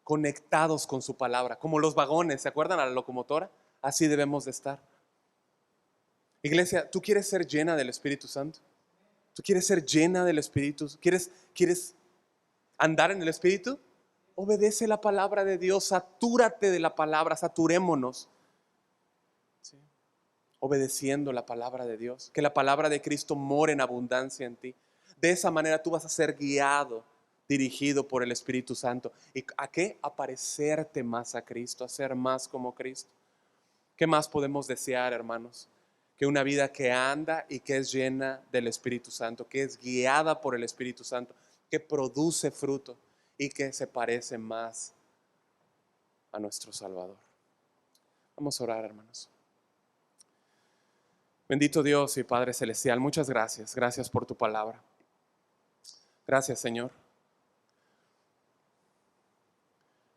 conectados con su palabra, como los vagones, ¿se acuerdan a la locomotora? Así debemos de estar. Iglesia, ¿tú quieres ser llena del Espíritu Santo? ¿Tú quieres ser llena del Espíritu? ¿Quieres andar en el Espíritu? Obedece la palabra de Dios, satúrate de la palabra, saturémonos. ¿Sí? Obedeciendo la palabra de Dios, que la palabra de Cristo more en abundancia en ti. De esa manera tú vas a ser guiado, dirigido por el Espíritu Santo. ¿Y a qué? A parecerte más a Cristo, a ser más como Cristo. ¿Qué más podemos desear, hermanos? Que una vida que anda y que es llena del Espíritu Santo, que es guiada por el Espíritu Santo, que produce fruto y que se parece más a nuestro Salvador. Vamos a orar, hermanos. Bendito Dios y Padre Celestial, muchas gracias. Gracias por tu palabra. Gracias, Señor.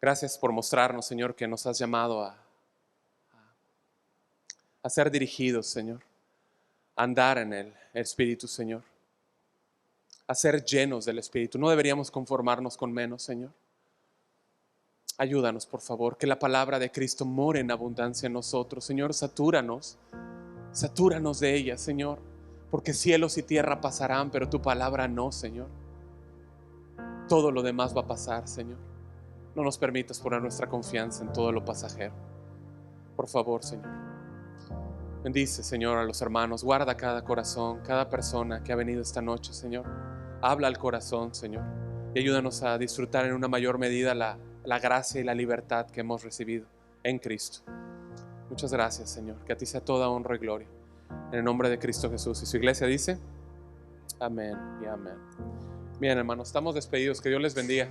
Gracias por mostrarnos, Señor, que nos has llamado a ser dirigidos, Señor. A andar en el Espíritu, Señor. A ser llenos del Espíritu. No deberíamos conformarnos con menos, Señor. Ayúdanos, por favor, que la palabra de Cristo more en abundancia en nosotros. Señor, satúranos de ella, Señor. Porque cielos y tierra pasarán, pero tu palabra no, Señor. Todo lo demás va a pasar, Señor. No nos permitas poner nuestra confianza en todo lo pasajero. Por favor, Señor. Bendice, Señor, a los hermanos. Guarda cada corazón, cada persona que ha venido esta noche, Señor. Habla al corazón, Señor. Y ayúdanos a disfrutar en una mayor medida la gracia y la libertad que hemos recibido en Cristo. Muchas gracias, Señor. Que a ti sea toda honra y gloria. En el nombre de Cristo Jesús. Y su iglesia dice, amén y amén. Bien, hermanos, estamos despedidos. Que Dios les bendiga.